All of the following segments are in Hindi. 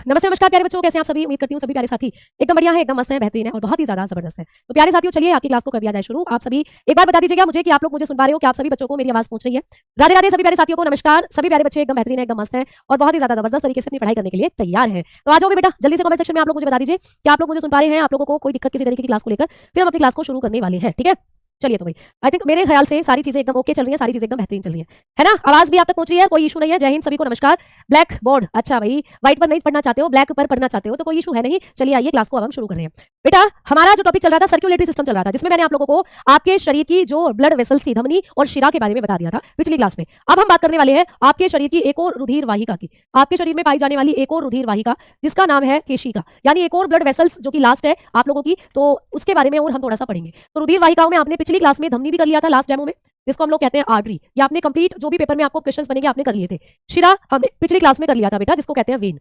नमस्ते नमस्कार प्यारे बच्चों, कैसे हैं आप सभी। उम्मीद करती हूँ सभी प्यारे साथी एकदम बढ़िया है, एकदम मस्त है, बेहतरीन है और बहुत ही ज्यादा जबरदस्त है। तो प्यारे साथियों, चलिए आपकी क्लास को कर दिया जाए शुरू। आप सभी एक बार बता दीजिएगा मुझे कि आप लोग मुझे सुन पा रहे हो, कि आप सभी बच्चों को मेरी आवाज पहुंच रही है। राधे राधे सभी प्यारे साथियों को नमस्कार। सभी प्यारे बच्चे एकदम बेहतरीन है, एकदम मस्त है और बहुत ही ज्यादा जबरदस्त तरीके से अपनी पढ़ाई करने के लिए तैयार है। तो आ जाओगे बेटा, जल्दी से कमेंट सेक्शन में आप लोग मुझे बता दीजिए कि आप लोग मुझे सुन पा रहे हैं, आप लोगों को कोई दिक्कत किसी तरीके की क्लास को लेकर। फिर हम अपनी क्लास को शुरू करने वाले हैं, ठीक है। चलिए तो भाई, आई थिंक मेरे ख्याल से सारी चीजें एकदम ओके चल रही हैं, सारी चीजें एकदम बेहतरीन चल रही है ना। आवाज भी आप तक पहुंच रही है, कोई इशू नहीं है। जय हिंद सभी को नमस्कार। ब्लैक बोर्ड, अच्छा भाई, व्हाइट पर नहीं पढ़ना चाहते हो, ब्लैक पर पढ़ना चाहते हो तो कोई इशू है नहीं। चलिए आइए क्लास को अब हम शुरू कर रहे हैं। बेटा हमारा जो टॉपिक चल रहा था सर्कुलेटरी सिस्टम चल रहा था, जिसमें मैंने आप लोगों को आपके शरीर की जो ब्लड वेसल्स थी, धमनी और शिरा के बारे में बता दिया था पिछली क्लास में। अब हम बात करने वाले हैं आपके शरीर की एक और रुधिर वाहिका की, आपके शरीर में पाई जाने वाली एक और रुधिर वाहिका जिसका नाम है केशिका, यानी एक और ब्लड वेसल्स जो कि लास्ट है आप लोगों की, तो उसके बारे में और हम थोड़ा सा पढ़ेंगे। तो रुधिर वाहिकाओं में आपने पिछली क्लास में धमनी भी कर लिया था लास्ट डेमो में, जिसको हम लोग कहते हैं आर्टरी। ये आपने कंप्लीट जो भी पेपर में आपको क्वेश्चंस बनेंगे आपने कर लिए थे। शिरा हमने पिछली क्लास में कर लिया था बेटा, जिसको कहते हैं वेन।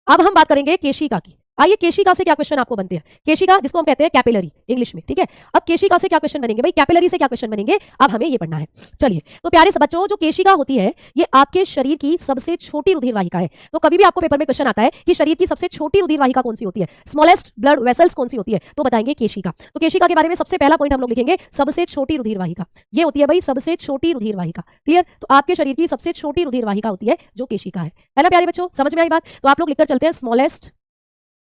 अब हम बात करेंगे केशिका की। आइए केशिका से क्या क्वेश्चन आपको बनते हैं। केशिका जिसको हम कहते हैं कैपिलरी इंग्लिश में, ठीक है। अब केशिका से क्या क्वेश्चन बनेंगे भाई, कैपिलरी से क्या क्वेश्चन बनेंगे, अब हमें ये पढ़ना है। चलिए तो प्यारे बच्चों, जो केशिका होती है ये आपके शरीर की सबसे छोटी रुधिर वाहिका है। तो कभी भी आपको पेपर में क्वेश्चन आता है कि शरीर की सबसे छोटी रुधिर वाहिका कौन सी होती है, स्मॉलेस्ट ब्लड वेसल्स कौन सी होती है, तो बताएंगे केशिका। तो केशिका के बारे में सबसे पहला पॉइंट हम लोग लिखेंगे, सबसे छोटी रुधिर वाहिका। ये होती है भाई सबसे छोटी रुधिर वाहिका। क्लियर। तो आपके शरीर की सबसे छोटी रुधिर वाहिका होती है जो केशिका है ना प्यारे बच्चों, समझ में आई बात। तो आप लोग लिखकर चलते हैं smallest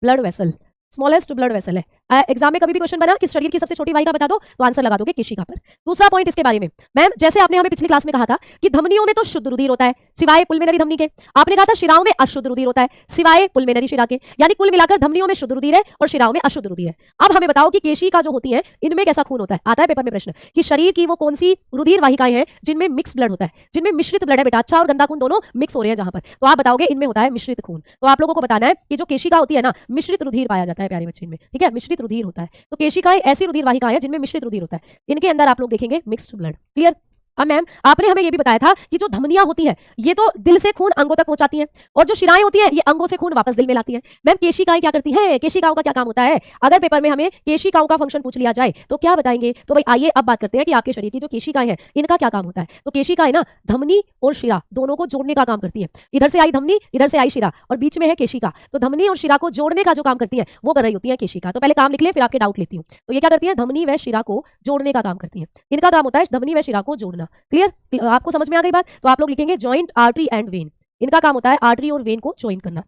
blood vessel, smallest blood vessel है। एग्जाम में कभी भी क्वेश्चन बना कि शरीर की सबसे छोटी वाहिका बता दो तो आंसर लगा दोगे केशिका पर। दूसरा पॉइंट इसके बारे में, मैम जैसे आपने हमें पिछली क्लास में कहा था कि धमनियों में तो शुद्ध रुधिर होता है सिवाय पुलमेनरी धमनी के, आपने कहा था शिराओं में अशुद्ध रुधिर होता है सिवाय पुलमेनरी शिरा के, यानी कुल मिलाकर धमनियों में शुद्ध रुधिर है और शिराओं में अशुद्ध रुधिर है। अब हमें बताओ कि केशिका जो होती है इनमें कैसा खून होता है। आता है पेपर में प्रश्न कि शरीर की वो कौन सी रुधिर वाहिकाएं हैं जिनमें मिक्स ब्लड होता है, जिनमें मिश्रित ब्लड है बेटा, अच्छा और गंदा खून दोनों मिक्स हो रहे हैं जहां पर, तो आप बताओगे इनमें होता है मिश्रित खून। तो आप लोगों को बताना है कि जो केशिका होती है ना, मिश्रित रुधिर पाया जाता है प्यारे बच्चे इनमें, ठीक है, मिश्रित रुधिर होता है। तो केशिकाएं ऐसी रुधिर वाहिकाएं हैं जिनमें मिश्रित रुधिर होता है, इनके अंदर आप लोग देखेंगे मिक्स्ड ब्लड। क्लियर। अब मैम आपने हमें ये भी बताया था कि जो धमनियां होती है ये तो दिल से खून अंगों तक पहुंचाती हैं और जो शिराएं होती है ये अंगों से खून वापस दिल में लाती हैं। मैम केशिकाएं क्या करती हैं, केशिकाओं का क्या काम होता है। अगर पेपर में हमें केशिकाओं का फंक्शन पूछ लिया जाए तो क्या बताएंगे। तो भाई आइए अब बात करते हैं कि आपके शरीर की जो केशिकाएं हैं इनका क्या काम होता है। तो केशिकाएं ना धमनी और शिरा दोनों को जोड़ने का काम करती है। इधर से आई धमनी, इधर से आई शिरा और बीच में है केशिका, तो धमनी और शिरा को जोड़ने का जो काम करती है वो कर रही होती है केशिका। तो पहले काम लिख ले फिर आपके डाउट लेती हूँ। तो ये क्या करती है, धमनी व शिरा को जोड़ने का काम करती है। इनका काम होता है धमनी व शिरा को जोड़ना। क्लियर, आपको समझ में आ गई बात। तो आप लोग लिखेंगे जॉइंट आर्टरी एंड वेन, इनका काम होता है आर्टरी और वेन को ज्वाइन करना।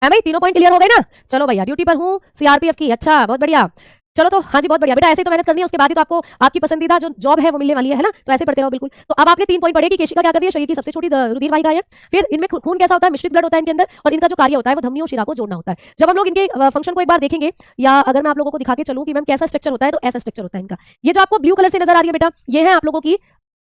है भाई, तीनों पॉइंट क्लियर हो गए ना। चलो भैया, ड्यूटी पर हूँ सीआरपीएफ की, अच्छा बहुत बढ़िया। चलो तो हाँ जी बहुत बढ़िया बेटा, ऐसे तो मेहनत करनी है, उसके बाद ही तो आपको आपकी पसंदीदा जो जॉब है वो मिलने वाली है ना। तो ऐसे पढ़ते रहो बिल्कुल। तो अब आपने 3 पॉइंट पढ़े कि केशिका क्या करती है, शरीर की सबसे छोटी रुधिर वाहिका है। फिर इनमें खून कैसा होता है, मिश्रित ब्लड होता है इनके अंदर, और इनका जो कार्य होता है वो धमनी और शिरा को जोड़ना होता है। जब हम लोग इनके फंक्शन को एक बार देखेंगे, या अगर मैं आप लोगों को दिखा के चलूं कि मैम कैसा स्ट्रक्चर होता है, तो ऐसा स्ट्रक्चर होता है इनका। ये जो आपको ब्लू कलर से नजर आ रही है बेटा, ये है आप लोगों की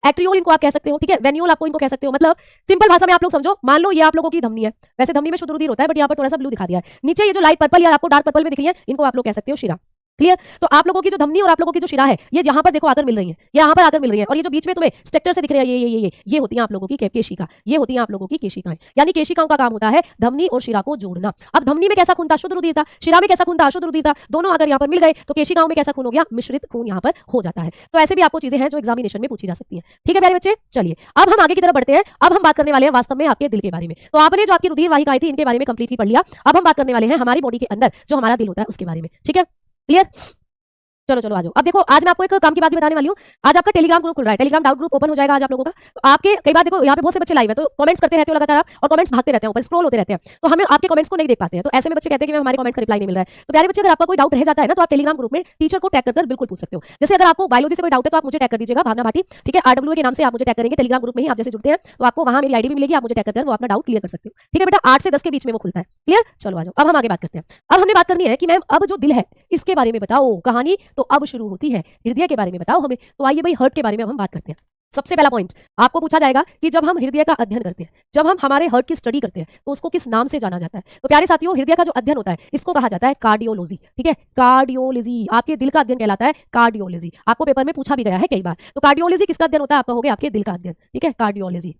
एट्रियोल, इनको आप कह सकते हो, ठीक है। वेन्यूल आपको इनको कह सकते हो। मतलब सिंपल भाषा में आप लोग समझो, मान लो ये आप लोगों की धमनी है, वैसे धमनी में शुद्ध रुधिर होता है बट यहाँ पर थोड़ा सा ब्लू दिखा दिया है। नीचे ये जो लाइट पर्पल या आपको डार्क पर्पल में दिख रही है, इनको आप लोग कह सकते हो शिरा। क्लियर। तो आप लोगों की जो धमनी और आप लोगों की जो शिरा है ये यहाँ पर देखो आकर मिल रही है, ये यहाँ पर आकर मिल रही है, और ये जो बीच में तुम्हें स्ट्रक्चर से दिख रही है ये होती है आप लोगों की केशिका, ये होती है आप लोगों की केशिकाएं। यानी केशिकाओं का काम होता है धमनी और शिरा को जोड़ना। अब धमनी में कैसा खून था, शुद्ध रुधिर था, शिरा में कैसा खून था, अशुद्ध रुधिर था, दोनों अगर यहाँ पर मिल गए तो केशिकाओं में कैसा खून हो गया, मिश्रित खून यहाँ पर हो जाता है। तो ऐसे भी आपको चीजें हैं जो एग्जामिनेशन में पूछी जा सकती है। ठीक है प्यारे बच्चे, चलिए अब हम आगे की तरफ बढ़ते हैं। अब हम बात करने वाले हैं वास्तव में आपके दिल के बारे में। तो आपने जो आपकी रुधिर वाहिकाएं थी इनके बारे में कंप्लीटली पढ़ लिया। अब हम बात करने वाले हैं हमारी बॉडी के अंदर जो हमारा दिल होता है उसके बारे में। ठीक है, क्लियर। चलो चलो आ जाओ। अब देखो आज मैं आपको एक काम की बात भी बताने वाली हूँ। आज आपका टेलीग्राम ग्रुप खुल रहा है, टेलीग्राम डाउट ग्रुप ओपन हो जाएगा आज आप लोगों का। तो आपके कई बार देखो यहाँ पे बहुत से बच्चे लाइव है, तो कमेंट्स करते रहते हो लगातार आप, और कमेंट्स भागते रहते हैं ऊपर, स्क्रॉल होते रहते हैं, तो हमें आपके कमेंट्स को नहीं देख पाते हैं। तो ऐसे में बच्चे कहते हैं कि मैं हमारे कमेंट्स का रिप्लाई नहीं मिल रहा है। तो प्यारे बच्चे, अगर आपका कोई डाउट रह जाता है ना तो आप टेलीग्राम ग्रुप में टीचर को टैग कर बिल्कुल पूछ सकते हो। जैसे अगर आपको बायोलॉजी से कोई डाउट है तो आप मुझे टैग कर दीजिएगा, भावना भाटी, ठीक है, आरडब्ल्यू के नाम से आप मुझे टैग करेंगे। टेलीग्राम ग्रुप में ही आप जैसे जुड़ते हैं तो आपको वहां मेरी आईडी भी मिलेगी, आप मुझे टैग कर वो अपना डाउट क्लियर कर सकते हो। ठीक है बेटा, 8 से 10 के बीच में वो खुलता है। क्लियर। चलो आ जाओ, अब हम आगे बात करते हैं। अब हमने बात करनी है कि मैम अब जो दिल है इसके बारे में बताओ कहानी। तो अब शुरू होती है हृदय के बारे में बताओ हमें। तो आइए भाई हार्ट के बारे में हम बात करते हैं। सबसे पहला पॉइंट आपको पूछा जाएगा कि जब हम हृदय का अध्ययन करते हैं, जब हम हमारे हार्ट की स्टडी करते हैं तो उसको किस नाम से जाना जाता है। तो प्यारे साथियों, हृदय का जो अध्ययन होता है इसको कहा जाता है कार्डियोलॉजी। ठीक है, कार्डियोलॉजी आपके दिल का अध्ययन कहलाता है, कार्डियोलॉजी आपको पेपर में पूछा भी गया है कई बार। तो कार्डियोलॉजी किसका अध्ययन होता है, आप कहोगे आपके दिल का अध्ययन। ठीक है, कार्डियोलॉजी।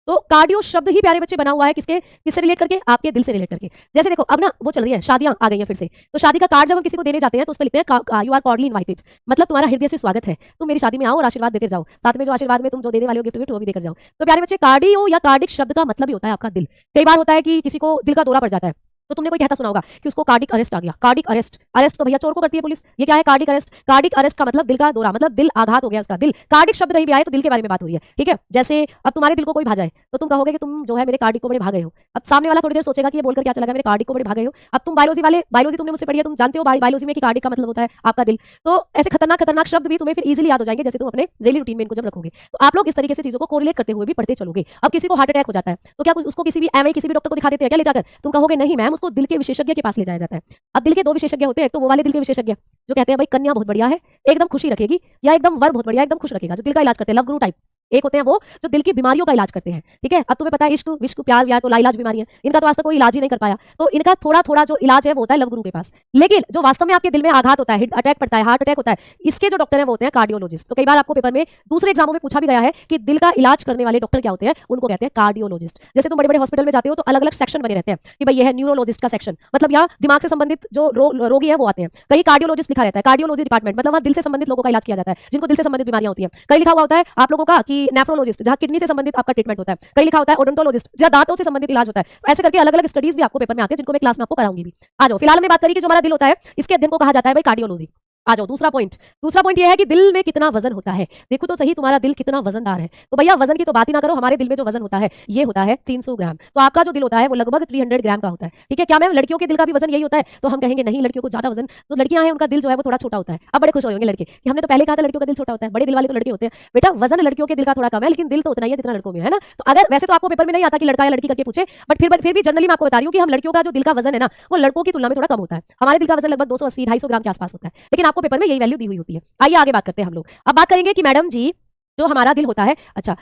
तो कार्डियो शब्द ही प्यारे बच्चे बना हुआ है किससे रिलेट करके, आपके दिल से रिलेट करके। जैसे देखो अब ना वो चल रही है, शादियां आ गई हैं फिर से, तो शादी का कार्ड जब हम किसी को देने जाते हैं तो उस पर लिखते हैं यू आर कॉर्डली इनवाइटेड, मतलब तुम्हारा हृदय से स्वागत है, तुम मेरी शादी में आओ और आशीर्वाद देकर जाओ, साथ में जो आशीर्वाद में तुम जो देने वाले हो गिफ्ट वो भी देकर जाओ। तो प्यारे बच्चे कार्डियो या कार्डिक शब्द का मतलब ही होता है आपका दिल। कई बार होता है कि किसी को दिल का दौरा पड़ जाता है, तो तुमने कोई कहता सुना होगा कि उसको कार्डिक अरेस्ट आ गया। कार्डिक अरेस्ट, अरेस्ट तो भैया चोर को करती है पुलिस, ये क्या है कार्डिक अरेस्ट। कार्डिक अरेस्ट का मतलब दिल का दौरा, मतलब दिल आघात हो गया उसका। दिल कार्डिक शब्द कहीं भी आए तो दिल के बारे में बात हो रही है, ठीक है। जैसे अब तुम्हारे दिल को कोई भाजा है तो तुम कहोगे कि तुम जो है मेरे कार्डिक को बड़े भागे हो। अब सामने वाला थोड़ी देर सोचेगा कि ये बोलकर क्या चला गया, मेरे कार्डिक को बड़े भागे हो। अब तुम बायोलॉजी तुमने मुझसे पढ़ी है, तुम जानते हो बायोलॉजी में कि कार्डिक का मतलब होता है आपका दिल। तो ऐसे खतरनाक खतरनाक शब्द भी तुम्हें फिर इजीली याद हो जाएंगे जैसे तुम अपने डेली रूटीन में इनको जब रखोगे। तो आप लोग इस तरीके से चीजों को कोरिलेट करते हुए भी पढ़ते चलोगे। अब किसी को हार्ट अटैक हो जाता है तो क्या उसको किसी भी एमआई किसी भी डॉक्टर को दिखा देते हैं क्या ले जाकर, तुम कहोगे नहीं मैम, उसको दिल के विशेषज्ञ के पास ले जाया जाता है। अब दिल के दो विशेषज्ञ होते हैं, तो वो वाले दिल के विशेषज्ञ जो कहते हैं भाई कन्या बहुत बढ़िया है, एकदम खुशी रखेगी, या एकदम वर बहुत बढ़िया एकदम खुश रखेगा, जो दिल का इलाज करते हैं, लव गुरु टाइप। एक होते हैं वो जो दिल की बीमारियों का इलाज करते हैं, ठीक है। अब तुम्हें पता है इश्क विश्क प्यार व्यार तो लाइलाज बीमारी है, इनका तो आज तक कोई इलाज ही नहीं कर पाया, तो इनका थोड़ा थोड़ा जो इलाज है वो होता है लव गुरु के पास। लेकिन जो वास्तव में आपके दिल में आघात होता है, अटैक पड़ता है, हार्ट अटैक होता है, इसके जो डॉक्टर है वो होते हैं कार्डियोलॉजिस्ट। तो कई बार आपको पेपर में दूसरे एग्जामों में पूछा भी गया है कि दिल का इलाज करने वाले डॉक्टर क्या होते हैं, उनको कहते हैं कार्डियोलॉजिस्ट। जैसे तुम बड़े बड़े हॉस्पिटल में जाते हो तो अलग अलग सेक्शन बने रहते हैं कि भाई ये है न्यूरोलॉजिस्ट का सेक्शन, मतलब यहाँ दिमाग से संबंधित जो रोगी है वो आते हैं। कहीं कार्डियोलॉजिस्ट लिखा रहता है, कार्डियोलॉजी डिपार्टमेंट, मतलब वहाँ दिल से संबंधित लोगों का इलाज किया जाता है, जिनको दिल से संबंधित बीमारियां होती हैं। कहीं लिखा हुआ होता है आप लोगों का कि नेफ्रोलॉजिस्ट, जहाँ किडनी से संबंधित आपका ट्रीटमेंट होता है। कहीं लिखा होता है ओडोंटोलॉजिस्ट, जहाँ दांतों से संबंधित इलाज होता है। तो ऐसे करके अलग अलग स्टडीज भी आपको पेपर में आते हैं, जिनको मैं क्लास में आपको कराऊंगी भी। आ जाओ, फिलहाल हमने बात करी कि जो हमारा दिल होता है इसके अध्ययन को कहा जाता है भाई कार्डियोलॉजी। आ जाओ दूसरा पॉइंट ये है कि दिल में कितना वजन होता है। देखो तो सही तुम्हारा दिल कितना वजनदार है। तो भैया वजन की तो बात ही ना करो, हमारे दिल में जो वजन होता है ये होता है 300 ग्राम। तो आपका जो दिल होता है वो लगभग 300 ग्राम का होता है, ठीक है। क्या मैम लड़कियों के दिल का भी वजन यही होता है, तो हम कहेंगे नहीं, लड़कियों को ज्यादा वजन, तो लड़कियां हैं उनका दिल जो है वो थोड़ा छोटा होता है। अब बड़े खुश होंगे लड़के कि हमने तो पहले कहा था लड़कियों का दिल छोटा होता है, बड़े दिल वाले तो लड़के होते हैं। बेटा वजन लड़कियों के दिल का थोड़ा कम है, लेकिन दिल तो उतना ही है जितना लड़कों में है ना। तो अगर वैसे तो आपको पेपर में नहीं आता कि लड़का या लड़की करके पूछे, बट फिर भी जनरली मैं आपको बता रही हूँ कि हम लड़कियों का जो दिल का वजन है ना वो लड़कों की तुलना में थोड़ा कम होता है। हमारे दिल का वजन लगभग 280-250 ग्राम के आसपास होता है, लेकिन आपको पेपर में यही वैल्यू दी हुई होती है। आइए आगे बात करते हैं हम लोग। अब बात करेंगे कि मैडम जी जो हमारा दिल होता है, अच्छा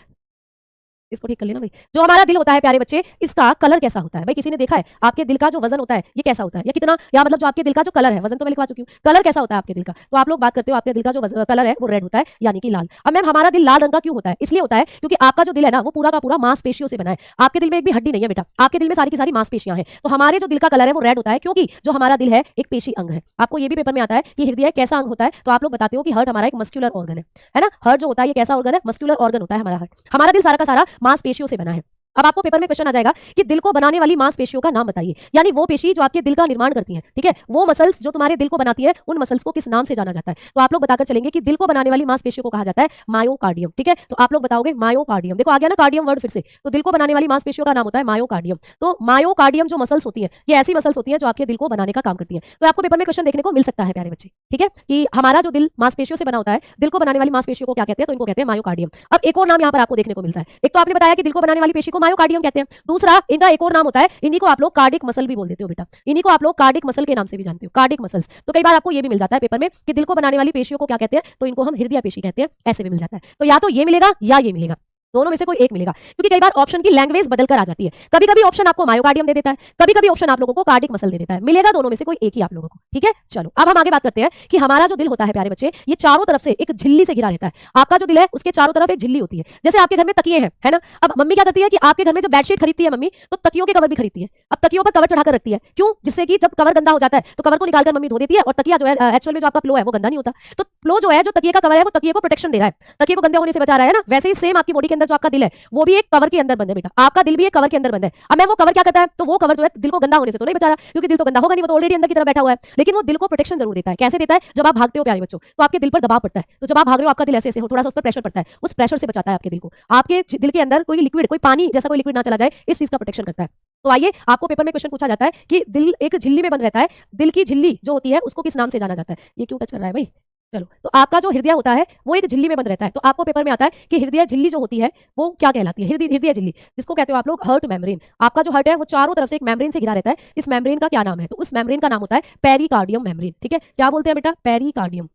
इसको ठीक कर लेना भाई, जो हमारा दिल होता है प्यारे बच्चे इसका कलर कैसा होता है। भाई किसी ने देखा है आपके दिल का जो वजन होता है ये कैसा होता है, या कितना, या मतलब जो आपके दिल का जो कलर है, वजन तो मैं लिखवा चुकी हूँ, कलर कैसा होता है आपके दिल का। तो आप लोग बात करते हो आपके दिल का जो कलर है वो रेड होता है, यानी कि लाल। अब मैम हमारा दिल लाल रंग का क्यों होता है, इसलिए होता है क्योंकि आपका जो दिल है ना वो पूरा का पूरा मांसपेशियों से बना है। आपके दिल में एक भी हड्डी नहीं है बेटा, आपके दिल में सारी की सारी मांसपेशियां हैं। तो हमारे जो दिल का कलर है वो रेड होता है, क्योंकि जो हमारा दिल है एक पेशी अंग है। आपको ये भी पेपर में आता है कि हृदय कैसा अंग होता है, तो आप लोग बताते हो कि हार्ट हमारा एक मस्कुलर ऑर्गन है ना। हार्ट जो होता है ये कैसा ऑर्गन है, मस्कुलर ऑर्गन होता है हमारा हार्ट। हमारा दिल सारा का सारा मांसपेशियों से बना है। अब आपको पेपर में क्वेश्चन आ जाएगा कि दिल को बनाने वाली मांसपेशियों का नाम बताइए, यानी वो पेशी जो आपके दिल का निर्माण करती है, ठीक है, वो मसल्स जो तुम्हारे दिल को बनाती है उन मसल्स को किस नाम से जाना जाता है। तो आप लोग बताकर चलेंगे कि दिल को बनाने वाली मांसपेशियों को कहा जाता है मायोकार्डियम, ठीक है। तो आप लोग बताओगे मायोकार्डियम, देखो आ गया ना कार्डियम वर्ड फिर से। तो दिल को बनाने वाली मांसपेशियों का नाम होता है मायोकार्डियम। तो मायोकार्डियम जो मसल्स होती है ये ऐसी मसल्स होती है जो आपके दिल को बनाने का काम करती है। तो आपको पेपर में क्वेश्चन देखने को मिल सकता है प्यारे बच्चे, ठीक है, कि हमारा जो दिल मांसपेशियों से बना होता है, दिल को बनाने वाली मांसपेशियों को क्या कहते हैं, तो इनको कहते हैं मायोकार्डियम। अब एक और नाम यहाँ पर आपको देखने को मिलता है, एक तो आपने बताया कि दिल को बनाने वाली पेशी को मायोकार्डियम कहते हैं, दूसरा इनका एक और नाम होता है, इन्हीं को आप लोग कार्डिक मसल भी बोल देते हो बेटा, इन्हीं को आप लोग कार्डिक मसल के नाम से भी जानते हो, कार्डिक मसल्स। तो कई बार आपको ये भी मिल जाता है पेपर में कि दिल को बनाने वाली पेशियों को क्या कहते हैं, तो इनको हम हृदय पेशी कहते हैं, ऐसे भी मिल जाता है। तो या तो ये मिलेगा या ये मिलेगा, दोनों में से कोई एक मिलेगा, क्योंकि कई बार ऑप्शन की लैंग्वेज बदलकर आ जाती है। कभी कभी ऑप्शन आपको मायोकार्डियम दे देता है, कभी कभी ऑप्शन आप लोगों को कार्डिक मसल दे देता है, मिलेगा दोनों में से कोई एक ही आप लोगों को, ठीक है। चलो अब हम आगे बात करते हैं कि हमारा जो दिल होता है प्यारे बच्चे ये चारों तरफ से एक झिल्ली से घिरा रहता है। आपका जो दिल है उसके चारों तरफ एक झिल्ली होती है, जैसे आपके घर में तकिए हैं, है ना। अब मम्मी क्या करती है कि आपके घर में जब बेडशीट खरीदती है मम्मी, तो तकियों के कवर भी खरीदती है। अब तकियों पर कवर चढ़ाकर रखती है, क्यों, जिससे कि जब कवर गंदा हो जाता है तो कवर को निकालकर मम्मी धो देती है, और तकिया जो है एक्चुअल में जो आपका प्लो है वो गंदा नहीं होता। तो प्लो जो है, जो तकिए का कवर है, वो तकिए को प्रोटेक्शन दे रहा है, तकिए को गंदे होने से बचा रहा है ना। वैसे ही सेम आपकी बॉडी के अंदर जो आपका दिल है वो भी एक कवर के अंदर बंद है बेटा, आपका दिल भी एक कवर के अंदर बंद है। अब मैं वो कवर क्या करता है, तो वो कवर जो है दिल को गंदा होने से तो नहीं बचा रहा, क्योंकि दिल तो गंदा होगा नहीं, वो तो ऑलरेडी अंदर की तरफ बैठा हुआ है, लेकिन वो दिल को प्रोटेक्शन जरूर देता है। कैसे देता है, जब आप भागते हो प्यारे बच्चों तो आपके दिल पर दबाव पड़ता है, तो जब आप भाग रहे हो आपका दिल ऐसे ऐसे हो, थोड़ा सा उस पर प्रेशर पड़ता है, उस प्रेशर से बचाता है आपके दिल को। आपके दिल के अंदर कोई लिक्विड, कोई पानी जैसा कोई लिक्विड ना चला जाए, इस चीज का प्रोटेक्शन करता है। तो आइए, आपको पेपर में क्वेश्चन पूछा जाता है कि दिल एक झिल्ली में बंद रहता है, दिल की झिल्ली जो होती है उसको किस नाम से जाना जाता है। ये क्यों टच कर रहा है भाई, चलो। तो आपका जो हृदय होता है वो एक झिल्ली में बंद रहता है, तो आपको पेपर में आता है कि हृदय झिल्ली जो होती है वो क्या कहलाती है, हृदय झिल्ली, जिसको कहते हो आप लोग हार्ट मेम्ब्रेन। आपका जो हार्ट है वो चारों तरफ से एक मेम्ब्रेन से घिरा रहता है, इस मेम्ब्रेन का क्या नाम है, तो उस मेम्ब्रेन का नाम होता है पेरिकार्डियम मेम्ब्रेन, ठीक है। क्या बोलते हैं बेटा, पेरिकार्डियम,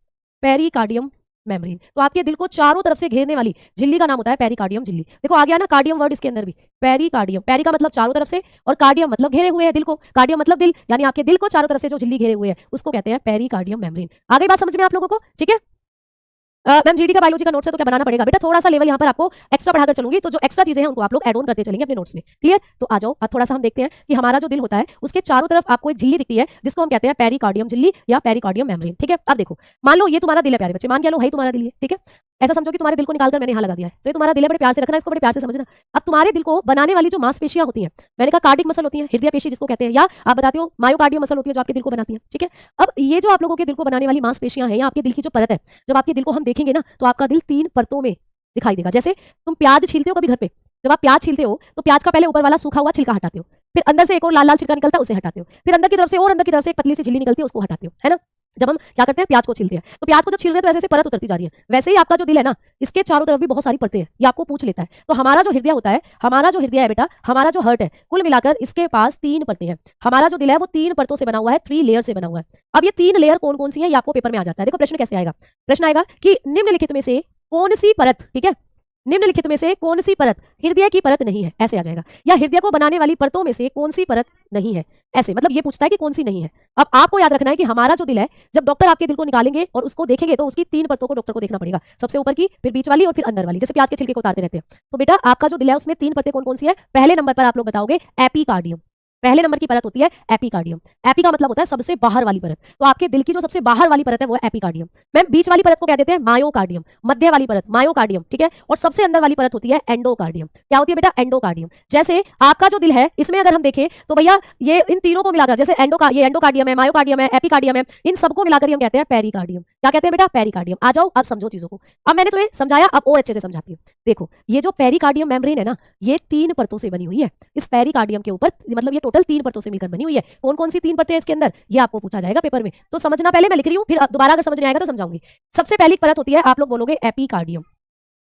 पेरिकार्डियम मेम्ब्रेन। तो आपके दिल को चारों तरफ से घेरने वाली झिल्ली का नाम होता है पेरिकार्डियम झिल्ली। देखो आ गया ना कार्डियम वर्ड इसके अंदर भी, पेरिकार्डियम, पेरी का मतलब चारों तरफ से, और कार्डियम मतलब घेरे हुए है दिल को, कार्डियम मतलब दिल, यानी आपके दिल को चारों तरफ से जो झिल्ली घेरे हुए है उसको कहते हैं पेरिकार्डियम मेम्ब्रेन। आ गई बात समझ में आप लोगों को, ठीक है। मैम जीडी का बायोलॉजी का नोट्स है तो क्या बनाना पड़ेगा बेटा, थोड़ा सा लेवल यहाँ पर आपको एक्स्ट्रा बढ़ाकर चलूंगी, तो जो एक्स्ट्रा चीजें हैं उनको आप लोग ऐड ऑन करते चलेंगे अपने नोट्स में। क्लियर? तो आ जाओ, अब थोड़ा सा हम देखते हैं कि हमारा जो दिल होता है उसके चारों तरफ आपको एक झिल्ली दिखती है जिसको हम कहते हैं पेरिकार्डियम झिल्ली या पेरिकार्डियम मेम्ब्रेन। ठीक है, अब देखो, मान लो ये तुम्हारा दिल है प्यारे बच्चे, मान के लो है तुम्हारा दिल ये, ठीक है। ऐसा समझो कि तुम्हारे दिल को निकालकर मैंने यहाँ लगा दिया है, तो ये तुम्हारा दिल है, बड़े प्यार से रखना, इसको बड़े प्यार से समझना। अब तुम्हारे दिल को बनाने वाली जो मांसपेशियां होती हैं, मैंने कहा कार्डिक मसल होती है, हृदय पेशी जिसको कहते हैं, या आप बताते हो मायोकार्डियम मसल होती है जो आपके दिल को बनाती है। ठीक है, अब ये जो आप लोगों के दिल को बनाने वाली मांसपेशियां हैं या आपके दिल की जो परत है, जब आपके दिल को हम देखेंगे ना तो आपका दिल 3 परतों में दिखाई देगा। जैसे तुम प्याज छीलते हो कभी घर पे, जब आप प्याज छीलते हो तो प्याज का पहले ऊपर वाला सूखा हुआ छिलका हटाते हो, फिर अंदर से एक और लाल लाल छिलका निकलता है उसे हटाते हो, फिर अंदर की तरफ से और अंदर की तरफ से एक पतली सी झिल्ली निकलती है उसको हटाते हो, है ना। जब हम क्या करते हैं, प्याज को छीलते हैं, तो प्याज को जब छील रहे हैं तो ऐसे ऐसे परत उतरती जा रही है। वैसे ही आपका जो दिल है ना, इसके चारों तरफ भी बहुत सारी परतें हैं, ये आपको पूछ लेता है। तो हमारा जो हृदय होता है, हमारा जो हृदय है बेटा, हमारा जो हार्ट है, कुल मिलाकर इसके पास 3 परतें हैं। हमारा जो दिल है वो 3 परतों से बना हुआ है, 3 लेयर से बना हुआ है। अब ये 3 लेयर कौन कौन सी है, ये आपको पेपर में आ जाता है। देखो प्रश्न कैसे आएगा, प्रश्न आएगा कि निम्नलिखित में से कौन सी परत, ठीक है, निम्नलिखित में से कौन सी परत हृदय की परत नहीं है, ऐसे आ जाएगा। या हृदय को बनाने वाली परतों में से कौन सी परत नहीं है, ऐसे, मतलब ये पूछता है कि कौन सी नहीं है। अब आपको याद रखना है कि हमारा जो दिल है, जब डॉक्टर आपके दिल को निकालेंगे और उसको देखेंगे तो उसकी 3 परतों को डॉक्टर को देखना पड़ेगा, सबसे ऊपर की, फिर बीच वाली और फिर अंदर वाली, जैसे प्याज के छिलके को उतारते रहते हैं। तो बेटा आपका जो दिल है उसमें 3 परतें कौन कौन सी है, पहले नंबर पर आप लोग बताओगे एपिकार्डियम। पहले नंबर की परत होती है एपिकार्डियम। एपी का मतलब होता है सबसे बाहर वाली परत, तो आपके दिल की जो सबसे बाहर वाली परत है वो है एपिकार्डियम। मैम बीच वाली परत को क्या देते हैं, मायोकार्डियम। मध्य वाली परत मायोकार्डियम, ठीक है, और सबसे अंदर वाली परत होती है एंडोकार्डियम। क्या होती है बेटा, एंडोकार्डियम। जैसे आपका जो दिल है इसमें अगर हम देखें तो भैया ये इन तीनों को मिलाकर, जैसे ये एंडोकार्डियम है, मायोकार्डियम है, एपिकार्डियम है, इन सबको मिलाकर हम कहते हैं पेरिकार्डियम। क्या कहते हैं बेटा, पेरिकार्डियम। आ जाओ अब समझो चीजों को। अब मैंने तुम्हें समझाया, अब और अच्छे से समझाती हूँ। देखो ये जो पेरिकार्डियम मेम्ब्रेन है ना, ये 3 परतों से बनी हुई है। इस पेरिकार्डियम के ऊपर मतलब ये टोटल 3 परतों से मिलकर बनी हुई है। कौन कौन सी 3 परतें हैं इसके अंदर, ये आपको पूछा जाएगा पेपर में, तो समझना। पहले मैं लिख रही हूँ, फिर दोबारा अगर समझ नहीं आएगा तो समझाऊंगी। सबसे पहली परत होती है, आप लोग बोलोगे एपिकार्डियम।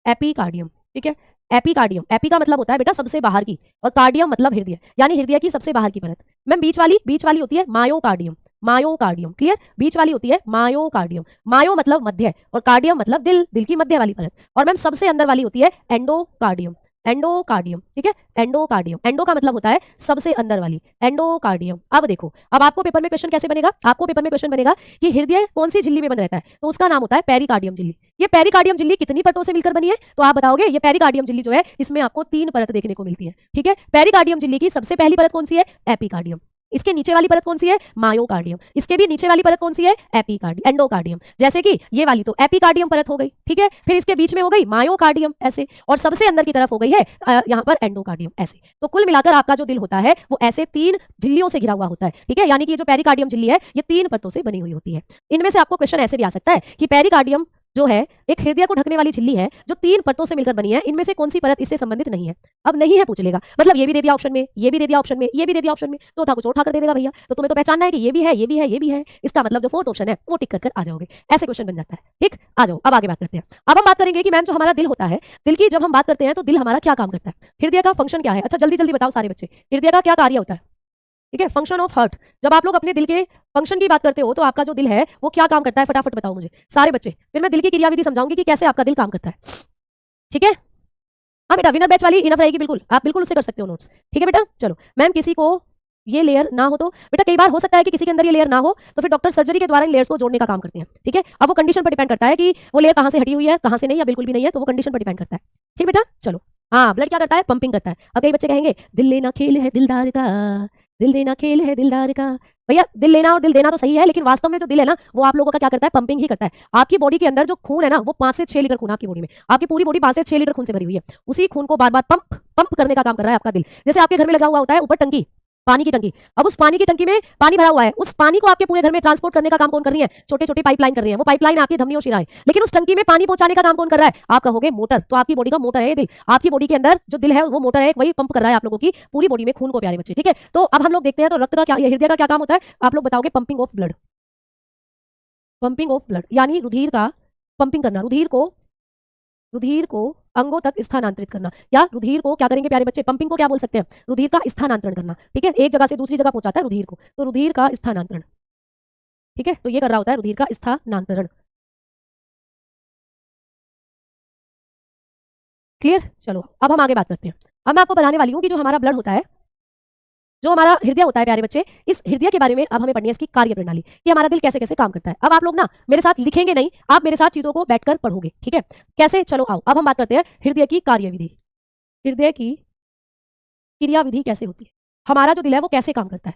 एपिकार्डियम, ठीक है, एपिकार्डियम। एपी का मतलब होता है बेटा सबसे बाहर की, और कार्डियम मतलब हृदय, यानी हृदय की सबसे बाहर की परत। मैम बीच वाली होती है मायोकार्डियम। मायोकार्डियम, क्लियर, बीच वाली होती है मायोकार्डियम। मायो मतलब मध्य और कार्डियम मतलब दिल, दिल की मध्य वाली परत। और मैम सबसे अंदर वाली होती है एंडोकार्डियम। एंडोकार्डियम, ठीक है, एंडोकार्डियम। एंडो का मतलब होता है सबसे अंदर वाली, एंडोकार्डियम। अब देखो, अब आपको पेपर में क्वेश्चन कैसे बनेगा, आपको पेपर में क्वेश्चन बनेगा कि हृदय कौन सी झिल्ली में बंद रहता है, तो उसका नाम होता है पेरिकार्डियम झिल्ली। ये पेरिकार्डियम झिल्ली कितनी परतों से मिलकर बनी है, तो आप बताओगे ये पेरिकार्डियम झिल्ली जो है इसमें आपको 3 परत देखने को मिलती है। ठीक है, पेरिकार्डियम झिल्ली की सबसे पहली परत कौन सी है, एपिकार्डियम। इसके नीचे वाली परत कौन सी है, मायोकार्डियम। इसके भी नीचे वाली परत कौन सी है, एपिकार्डियम, एंडोकार्डियम। जैसे कि ये वाली तो एपिकार्डियम परत हो गई, ठीक है, फिर इसके बीच में हो गई मायोकार्डियम ऐसे, और सबसे अंदर की तरफ हो गई है यहाँ पर एंडोकार्डियम ऐसे। तो कुल मिलाकर आपका जो दिल होता है वो ऐसे 3 झिल्लियों से घिरा हुआ होता है। ठीक है, यानी कि ये जो पेरिकार्डियम झिल्ली है ये 3 परतों से बनी हुई होती है। इनमें से आपको क्वेश्चन ऐसे भी आ सकता है कि पेरिकार्डियम जो है एक हृदय को ढकने वाली झिल्ली है जो 3 परतों से मिलकर बनी है, इनमें से कौन सी परत इससे संबंधित नहीं है। अब नहीं है पूछ लेगा, मतलब ये भी दे दिया ऑप्शन में, ये भी दे दिया ऑप्शन में, ये भी दे दिया ऑप्शन में, तो था कुछ और उठाकर दे देगा भैया। तो तुम्हें तो पहचानना है कि ये भी है, ये भी है, ये भी है, इसका मतलब जो 4th ऑप्शन है वो टिक कर आ जाओगे। ऐसे क्वेश्चन बन जाता है। ठीक, आ जाओ अब आगे बात करते हैं। अब हम बात करेंगे कि मैम जो हमारा दिल होता है, दिल की जब हम बात करते हैं तो दिल हमारा क्या काम करता है, हृदय का फंक्शन क्या है। अच्छा जल्दी जल्दी बताओ सारे बच्चे, हृदय का क्या कार्य होता है। ठीक है, फंक्शन ऑफ हार्ट। जब आप लोग अपने दिल के फंक्शन की बात करते हो तो आपका जो दिल है वो क्या काम करता है, फटाफट बताओ मुझे सारे बच्चे, फिर मैं दिल की क्रियाविधि समझाऊंगी कि कैसे आपका दिल काम करता है। ठीक है, हाँ बेटा विनर बैच वाली इनफ रहेगी, बिल्कुल आप बिल्कुल उससे कर सकते हो नोट्स। ठीक है बेटा, चलो मैम किसी को ये लेयर ना हो तो बेटा कई बार हो सकता है कि किसी के अंदर ये लेयर ना हो, तो फिर डॉक्टर सर्जरी के द्वारा इन लेयर्स को जोड़ने का काम करते हैं। ठीक है, अब वो कंडीशन पर डिपेंड करता है कि वो लेयर कहाँ से हटी हुई है, कहाँ से नहीं, या बिल्कुल भी नहीं है, तो वो कंडीशन पर डिपेंड करता है। ठीक बेटा, चलो हाँ, ब्लड क्या करता है, पंपिंग करता है। अब कई बच्चे कहेंगे दिल लेना खेल है दिलदार का, दिल देना खेल है दिलदार का। भैया दिल लेना और दिल देना तो सही है, लेकिन वास्तव में जो दिल है ना वो आप लोगों का क्या करता है, पंपिंग ही करता है। आपकी बॉडी के अंदर जो खून है ना वो 5 से 6 लीटर खून, आपकी बॉडी में, आपकी पूरी बॉडी 5 से 6 लीटर खून से भरी हुई है। उसी खून को बार बार पंप पंप करने का काम कर रहा है आपका दिल। जैसे आपके घर में लगा हुआ होता है ऊपर टंकी, पानी की टंकी। अब उस पानी की टंकी में पानी भरा हुआ है, उस पानी को आपके पूरे घर में ट्रांसपोर्ट करने का काम कौन कर रही है, छोटे छोटे पाइपलाइन कर रही है। वो पाइपलाइन आपकी धमनियों शिराएं, लेकिन उस टंकी में पानी पहुंचाने का काम कौन कर रहा है, आप कहोगे मोटर। तो आपकी बॉडी का मोटर है ये दिल, आपकी बॉडी के अंदर जो दिल है वो मोटर है, वही पंप कर रहा है आप लोगों की पूरी बॉडी में खून को, प्यारे बच्चे। ठीक है, तो अब हम लोग देखते हैं तो रक्त का क्या, हृदय का क्या काम होता है, आप लोग बताओगे pumping of blood. Pumping of blood यानी रुधिर का पंपिंग करना, रुधिर को अंगों तक स्थानांतरित करना, या रुधिर को क्या करेंगे प्यारे बच्चे, पंपिंग को क्या बोल सकते हैं, रुधिर का स्थानांतरण करना। ठीक है, एक जगह से दूसरी जगह पहुंचाता है रुधिर को, तो रुधिर का स्थानांतरण। ठीक है, तो ये कर रहा होता है रुधिर का स्थानांतरण। क्लियर, चलो अब हम आगे बात करते हैं। अब मैं आपको बताने वाली हूँ कि जो हमारा ब्लड होता है जो हमारा हृदय होता है प्यारे बच्चे, इस हृदय के बारे में अब हमें पढ़नी है इसकी कार्य प्रणाली कि हमारा दिल कैसे कैसे काम करता है। अब आप लोग ना मेरे साथ लिखेंगे नहीं, आप मेरे साथ चीजों को बैठकर पढ़ोगे, ठीक है? कैसे, चलो आओ अब हम बात करते हैं हृदय की कार्यविधि। हृदय की क्रियाविधि कैसे होती है, हमारा जो दिल है वो कैसे काम करता है।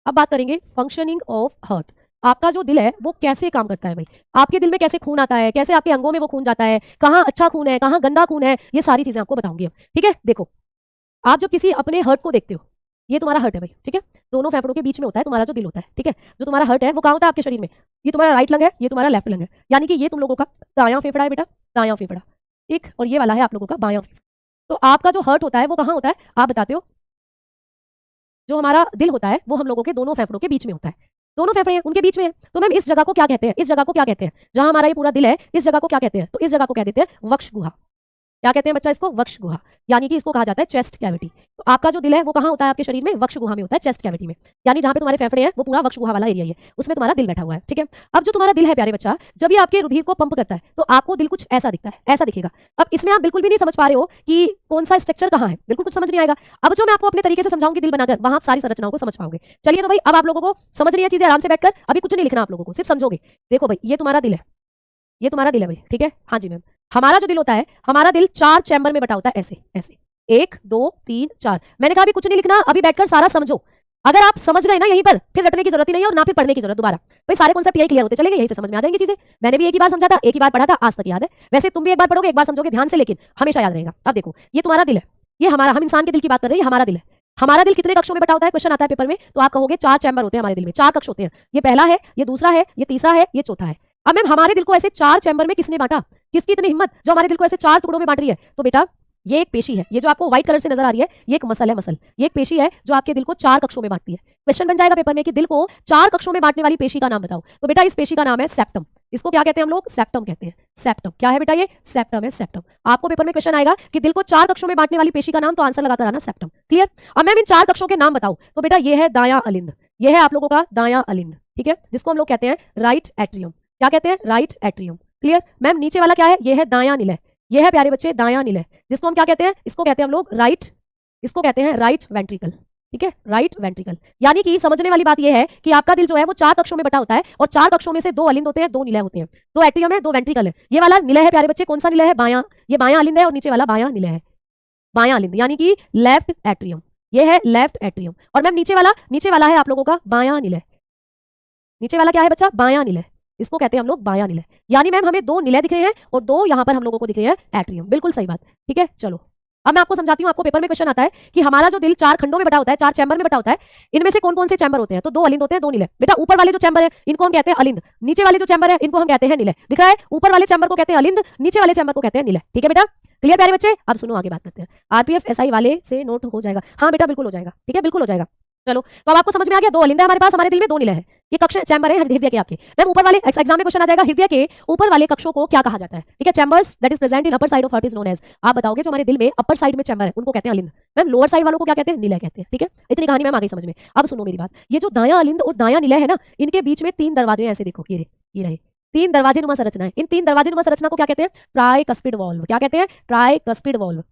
अब बात करेंगे फंक्शनिंग ऑफ हार्ट। आपका जो दिल है वो कैसे काम करता है भाई, आपके दिल में कैसे खून आता है, कैसे आपके अंगों में वो खून जाता है, कहाँ अच्छा खून है, कहाँ गंदा खून है, ये सारी चीजें आपको बताऊंगी हम, ठीक है? देखो, आप जब किसी अपने हर्ट को देखते हो, ये तुम्हारा हर्ट है भाई, ठीक है? दोनों फेफड़ों के बीच में होता है तुम्हारा जो दिल होता है, ठीक है? जो तुम्हारा हर्ट है वो कहाँ होता है आपके शरीर में, ये तुम्हारा राइट लंग है, ये तुम्हारा लेफ्ट लंग है, यानी कि ये तुम लोगों का दायां फेफड़ा है बेटा, दायां फेफड़ा, ठीक, और ये वाला है आप लोगों का बायां फेफड़ा। तो आपका जो हर्ट होता है वो कहाँ होता है, आप बताते हो? जो हमारा दिल होता है वो हम लोगों के दोनों फेफड़ों के बीच में होता है, दोनों फेफड़े हैं उनके बीच में है। तो मैम इस जगह को क्या कहते हैं, इस जगह को क्या कहते हैं, जहां हमारा ये पूरा दिल है इस जगह को क्या कहते हैं, तो इस जगह को कह देते हैं वक्ष गुहा। क्या कहते हैं बच्चा इसको, वक्ष गुहा, यानी कि इसको कहा जाता है चेस्ट कैविटी। तो आपका जो दिल है वो कहाँ होता है आपके शरीर में, वक्ष गुहा में होता है, चेस्ट कैविटी में, यानी जहां पे तुम्हारे फेफड़े हैं वो पूरा वक्ष गुहा वाला एरिया है, उसमें तुम्हारा दिल बैठा हुआ है, ठीक है? अब जो तुम्हारा दिल है प्यारे बच्चा, जब ये आपके रुधिर को पंप करता है तो आपको दिल कुछ ऐसा दिखता है, ऐसा दिखेगा। अब इसमें आप बिल्कुल भी नहीं समझ पा रहे हो कि कौन सा स्ट्रक्चर कहाँ है, बिल्कुल कुछ समझ नहीं आएगा। अब जो मैं आपको अपने तरीके से समझाऊंगी दिल बनाकर, वहां आप सारी संरचनाओं को समझ पाओगे। चलिए तो भाई अब आप लोगों को समझ रही है चीजें आराम से बैठकर, अभी कुछ नहीं लिखना आप लोगों को, सिर्फ समझोगे। देखो भाई ये तुम्हारा दिल है, ये तुम्हारा दिल है भाई, ठीक है? हाँ जी मैम, हमारा जो दिल होता है, हमारा दिल 4 चैम्बर में बटा होता है, ऐसे ऐसे 1 2 3 4। मैंने कहा अभी कुछ नहीं लिखना, अभी बैठकर सारा समझो। अगर आप समझ गए ना यहीं पर, फिर रटने की जरूरत ही नहीं है और ना फिर पढ़ने की जरूरत दोबारा। भाई सारे कॉन्सेप्ट यही क्लियर होते चलेंगे, यही से समझ में आ जाएंगी चीजें। मैंने भी एक ही बार समझा था, एक ही बार पढ़ा था, आज तक याद है। वैसे तुम भी एक बार पढ़ोगे, एक बार समझोगे ध्यान से, लेकिन हमेशा याद रहेगा। अब देखो ये तुम्हारा दिल है, ये हमारा, हम इंसान के दिल की बात कर रहे हैं, ये हमारा दिल है। हमारा दिल कितने कक्षों में बटा होता है, क्वेश्चन आता है पेपर में, तो आप कहोगे 4 चैम्बर होते हैं हमारे दिल में, 4 कक्ष होते हैं। ये पहला है, ये दूसरा है, ये तीसरा है, ये चौथा है। अब मैम हमारे दिल को ऐसे 4 चैम्बर में किसने बांटा, किसकी इतनी हिम्मत जो हमारे दिल को ऐसे 4 टुकड़ों में बांट रही है? तो बेटा ये एक पेशी है, ये जो आपको व्हाइट कलर से नजर आ रही है, ये एक मसल है, मसल। ये एक पेशी है जो आपके दिल को 4 कक्षों में बांटती है। क्वेश्चन बन जाएगा पेपर में कि दिल को 4 कक्षों में बांटने वाली पेशी का नाम बताओ, तो बेटा इस पेशी का नाम है सेप्टम। इसको क्या कहते हैं हम लोग, सेप्टम कहते हैं। सेप्टम क्या है बेटा, ये सेप्टम है, सेप्टम। आपको पेपर में क्वेश्चन आएगा कि दिल को 4 कक्षों में बांटने वाली पेशी का नाम, तो आंसर लगाकर आना सेप्टम। क्लियर? अब मैम इन 4 कक्षों के नाम बताओ, तो बेटा ये है दायां अलिंद, ये है आप लोगों का दायां अलिंद, ठीक है, जिसको हम लोग कहते हैं राइट एट्रियम। क्या कहते हैं, राइट एट्रियम। क्लियर? मैम नीचे वाला क्या है, ये है दायां निलय, ये है प्यारे बच्चे दायां निलय, जिसको हम क्या कहते हैं, इसको कहते हैं हम लोग राइट, इसको कहते हैं राइट वेंट्रिकल, ठीक है, राइट वेंट्रिकल। यानी कि समझने वाली बात यह है कि आपका दिल जो है वो 4 कक्षों में बटा होता है, और 4 कक्षों में से 2 अलिंद होते हैं, 2 निलय होते हैं, 2 एट्रियम है, 2 वेंट्रिकल है। ये वाला निलय है प्यारे बच्चे, कौन सा निलय है, बायां, ये बायां अलिंद है, और नीचे वाला बायां निलय है, बायां अलिंद, यानी कि लेफ्ट एट्रियम, ये है लेफ्ट एट्रियम। और मैम नीचे वाला है आप लोगों का बायां निलय, नीचे वाला क्या है बच्चा, बायां निलय, इसको कहते हैं हम लोग बायां निलय। यानी मैम हमें 2 निलय दिख रहे हैं और 2 यहाँ पर हम लोगों को दिख रहे हैं एट्रियम, बिल्कुल सही बात, ठीक है? चलो अब मैं आपको समझाती हूँ। आपको पेपर में क्वेश्चन आता है कि हमारा जो दिल 4 खंडों में बटा होता है, 4 चैम्बर में बटा होता है, इनमें से कौन कौन से चैम्बर होते हैं, तो 2 अलिंद होते हैं, 2 निलय। बेटा ऊपर वाले जो चैम्बर है इनको हम कहते हैं अलिंद, नीचे वाले जो चैम्बर है इनको हम कहते हैं निलय। दिख रहा है, ऊपर वाले चैम्बर को कहते हैं अलिंद, नीचे वाले चैम्बर को कहते हैं निलय, ठीक है बेटा? क्लियर प्यारे बच्चे? अब सुनो आगे बात करते हैं। आरपीएफ एसआई वाले से नोट हो जाएगा, हाँ बेटा बिल्कुल हो जाएगा, ठीक है, बिल्कुल हो जाएगा। चलो तो अब आपको समझ में आ गया, 2 अलिंद है हमारे पास, हमारे दिल में 2 निलय है, ये कक्ष चैम्बर है हृदय के आपके। मैम ऊपर वाले एग्जाम में क्वेश्चन आ जाएगा, हृदय के ऊपर वाले कक्षों को क्या कहा जाता है, ठीक है? Chambers that is present in upper side of heart is known as. आप बताओगे जो हमारे दिल में अपर साइड में चैम्बर है उनको कहते हैं अलिंद, मैम लोअर साइड वालों को क्या कहते हैं, निलय कहते हैं, ठीक है? इतनी कहानी मैम आ गई समझ में। अब सुनो मेरी बात, ये जो दायां अलिंद और दायां निलय है ना, इनके बीच में 3 दरवाजे ऐसे देखो, ये रहे 3 दरवाजे नुमा संरचना है। इन 3 दरवाजे नुमा संरचना को क्या कहते हैं, ट्राइकस्पिड वॉल्व। क्या कहते हैं, ट्राइकस्पिड वॉल्व,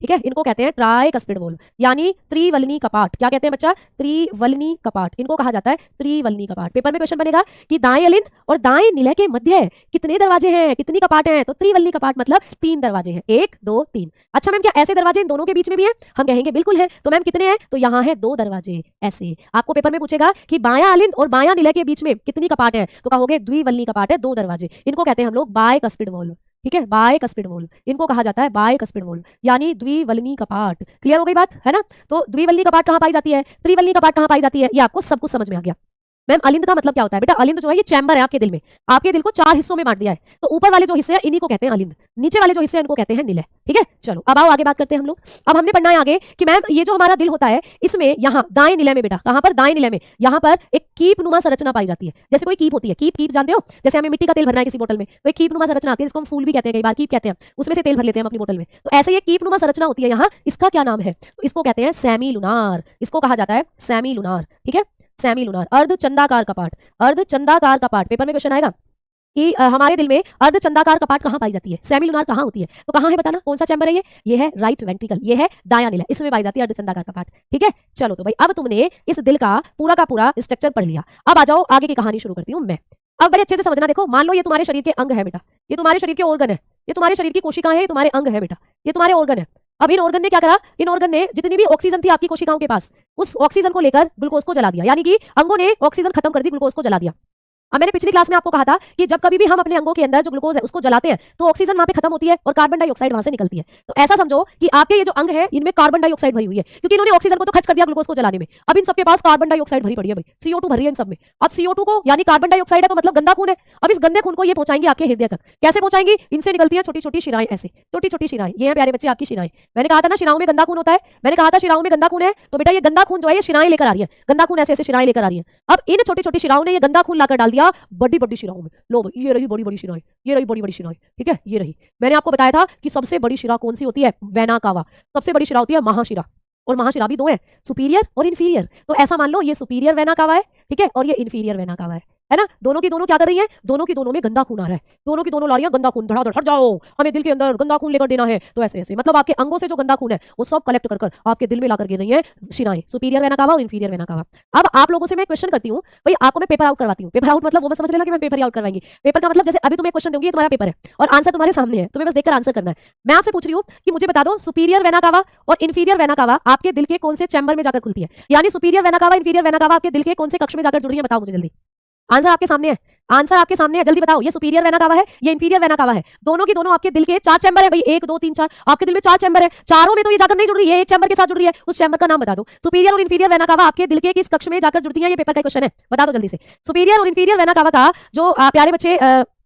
ठीक है? इनको कहते हैं ट्राइकस्पिड वॉल्व, यानी त्रिवलनी कपाट। क्या कहते हैं बच्चा, त्रिवलनी कपाट, इनको कहा जाता है त्रिवलनी कपाट। पेपर में क्वेश्चन बनेगा कि दाएं अलिंद और दाएं निलय के मध्य कितने दरवाजे हैं, कितनी कपाट हैं, तो त्रिवलनी कपाट मतलब 3 दरवाजे हैं, 1 2 3। अच्छा मैम क्या ऐसे दरवाजे इन दोनों के बीच में भी है, हम कहेंगे बिल्कुल है। तो मैम कितने हैं, तो यहाँ है 2 दरवाजे ऐसे। आपको पेपर में पूछेगा कि बायां अलिंद और बायां निलय के बीच में कितनी कपाट है, तो कहोगे द्विवलनी कपाट है, 2 दरवाजे। इनको कहते हैं हम लोग बायकस्पिड वॉल्व, ठीक है, बायकस्पिड वॉल्व, इनको कहा जाता है बायकस्पिड वॉल्व, यानी द्विवलनी कपाट। क्लियर हो गई बात, है ना? तो द्विवलनी कपाट कहाँ पाई जाती है, त्रिवलनी कपाट कहाँ पाई जाती है, ये आपको सब कुछ समझ में आ गया। मैम अलिंद का मतलब क्या होता है बेटा, अलिंद जो है ये चैम्बर है आपके दिल में, आपके दिल को 4 हिस्सों में बांट दिया है। तो ऊपर वाले जो हिस्से हैं इन्हीं को कहते हैं अलिंद, नीचे वाले जो हिस्से हैं इनको कहते हैं निलय, ठीक है? चलो अब आओ आगे बात करते हैं हम लोग। अब हमने पढ़ना है आगे कि मैम ये जो हमारा दिल होता है इसमें यहाँ दाएं निलय में, बेटा कहाँ पर, दाएं निलय में, यहाँ पर एक कीप नुमा संरचना पाई जाती है। जैसे कोई कीप होती है, कीप जानते हो, जैसे हमें मिट्टी का तेल भरना है किसी बोतल में, तो एक कीप नुमा संरचना आती है, जिसको हम फूल भी कहते हैं, कई बार कीप कहते हैं, उसमें से तेल भर लेते हैं हम अपनी बोतल में। तो ऐसे ये कीप नुमा संरचना होती है यहाँ, इसका क्या नाम है, तो इसको कहते हैं सेमी लुनार, इसको कहा जाता है सेमी लुनार, ठीक है, सेमी लुनार। अर्धचंदाकार कपाट, अर्धचंदाकार कपाट, पेपर में क्वेश्चन आएगा कि हमारे दिल में अर्धचंदाकार कपाट कहाँ पाई जाती है, सेमिलुनार कहाँ होती है, तो कहाँ है बताना, कौन सा चैम्बर है ये है राइट वेंट्रिकल, ये है दायां नीला, इसमें पाई जाती है अर्धचंदाकार कपाट। ठीक है, चलो तो भाई अब तुमने इस दिल का पूरा स्ट्रक्चर पढ़ लिया। अब आ जाओ आगे की कहानी शुरू करती हूँ मैं। अब बड़े अच्छे से समझना, देखो मान लो ये तुम्हारे शरीर के अंग है बेटा, ये तुम्हारे शरीर के ऑर्गन है, ये तुम्हारे शरीर की कोशिकाएं हैं, ये तुम्हारे अंग है बेटा, ये तुम्हारे ऑर्गन है। अब इन ऑर्गन ने क्या करा, इन ऑर्गन ने जितनी भी ऑक्सीजन थी आपकी कोशिकाओं के पास, उस ऑक्सीजन को लेकर ग्लूकोज को जला दिया, यानी कि अंगों ने ऑक्सीजन खत्म कर दी, ग्लूकोज को जला दिया। अब मैंने पिछली क्लास में आपको कहा था कि जब कभी भी हम अपने अंगों के अंदर जो ग्लूकोज है उसको जलाते हैं तो ऑक्सीजन वहां पे खत्म होती है और कार्बन डाइऑक्साइड वहां से निकलती है। तो ऐसा समझो कि आपके ये जो अंग है इनमें कार्बन डाइऑक्साइड भरी हुई है, क्योंकि इन्होंने ऑक्सीजन को तो खर्च कर दिया ग्लूकोज को जलाने में। अब इन सबके पास कार्बन डाइऑक्साइड भरी पड़ी है भाई, CO2 भरी है इन सब में। अब CO2 को यानी कार्बन डाइऑक्साइड है तो मतलब गंदा खून है। अब इस गंदे खून को ये पहुंचाएंगे आपके हृदय तक। कैसे पहुंचाएंगी, इनसे निकलती है छोटी छोटी शिराएं, ऐसे छोटी छोटी शिराएं, ये है प्यारे बच्चे आपकी शिराएं। मैंने कहा था ना शिराओं में गंदा खून होता है, मैंने कहा था शिराओं में गंदा खून है, तो बेटा ये गंदा खून जो है ये शिराएं लेकर आ रही है, गंदा खून ऐसे ऐसे शिराएं लेकर आ रही है। अब इन छोटी छोटी शिराओं ने ये गंदा खून लाकर डाल दिया बड़ी बड़ी शिराओं में। लो भाई ये रही बड़ी बड़ी शिराएं, ये रही बड़ी बड़ी शिराएं, ठीक है ये रही। मैंने आपको बताया था कि सबसे बड़ी शिरा कौन सी होती है, वेना कावा। सबसे बड़ी शिरा होती है महाशिरा, और महाशिरा भी दो है, सुपीरियर और इन्फीरियर। तो ऐसा मान लो ये सुपीरियर वेना कावा है, ठीक है, और ये इन्फीरियर वेना कावा है ना। दोनों की दोनों क्या कर रही हैं, दोनों की दोनों में गंदा खून आ रहा है, दोनों की दोनों ला रही है गंदा खून, धड़ाधड़ हट जाओ हमें दिल के अंदर गंदा खून लेकर देना है। तो ऐसे ऐसे मतलब आपके अंगों से जो गंदा खून है वो सब कलेक्ट कर आपके दिल में लाकर गिर रही है शिराएं, सुपीरियर वेना कावा और इन्फीरियर वेना कावा। अब आप लोगों से मैं क्वेश्चन करती हूँ भाई, आपको मैं पेपर आउट करवाती हूँ। पेपर आउट मतलब वो मत समझ लेना कि मैं पेपर आउट करवाएंगी। पेपर का मतलब जैसे अभी तुम्हें क्वेश्चन दूंगी, तुम्हारा पेपर है और आंसर तुम्हारे सामने है, तुम्हें बस देखकर आंसर करना है। मैं आपसे पूछ रही हूँ कि मुझे बता दो सुपीरियर वेना कावा और इन्फीरियर वेना कावा आपके दिल के कौन से चैम्बर में जाकर खुलती है, यानी superior vena cava inferior vena cava आपके दिल के कौन से कक्ष में जाकर जुड़ रही है, बताओ मुझे जल्दी। आंसर आपके सामने है, आंसर आपके सामने है, जल्दी बताओ। ये सुपीरियर वेना कावा है, ये इंफीरियर वेना कावा है। दोनों की दोनों आपके दिल के 4 चैम्बर है भाई, 1 2 3 4, आपके दिल में 4 चैम्बर है। चारों में तो ये जाकर नहीं जुड़ रही है, एक चैम्बर के साथ जुड़ रही है, उस चैम्बर का नाम बता दो। सुपीरियर और इंफीरियर वेना कावा आपके दिल के किस कक्ष में जाकर जुड़ती है, ये पेपर का क्वेश्चन है, बता दो जल्दी से। सुपीरियर और इंफीरियर वेना कावा का जो प्यारे बच्चे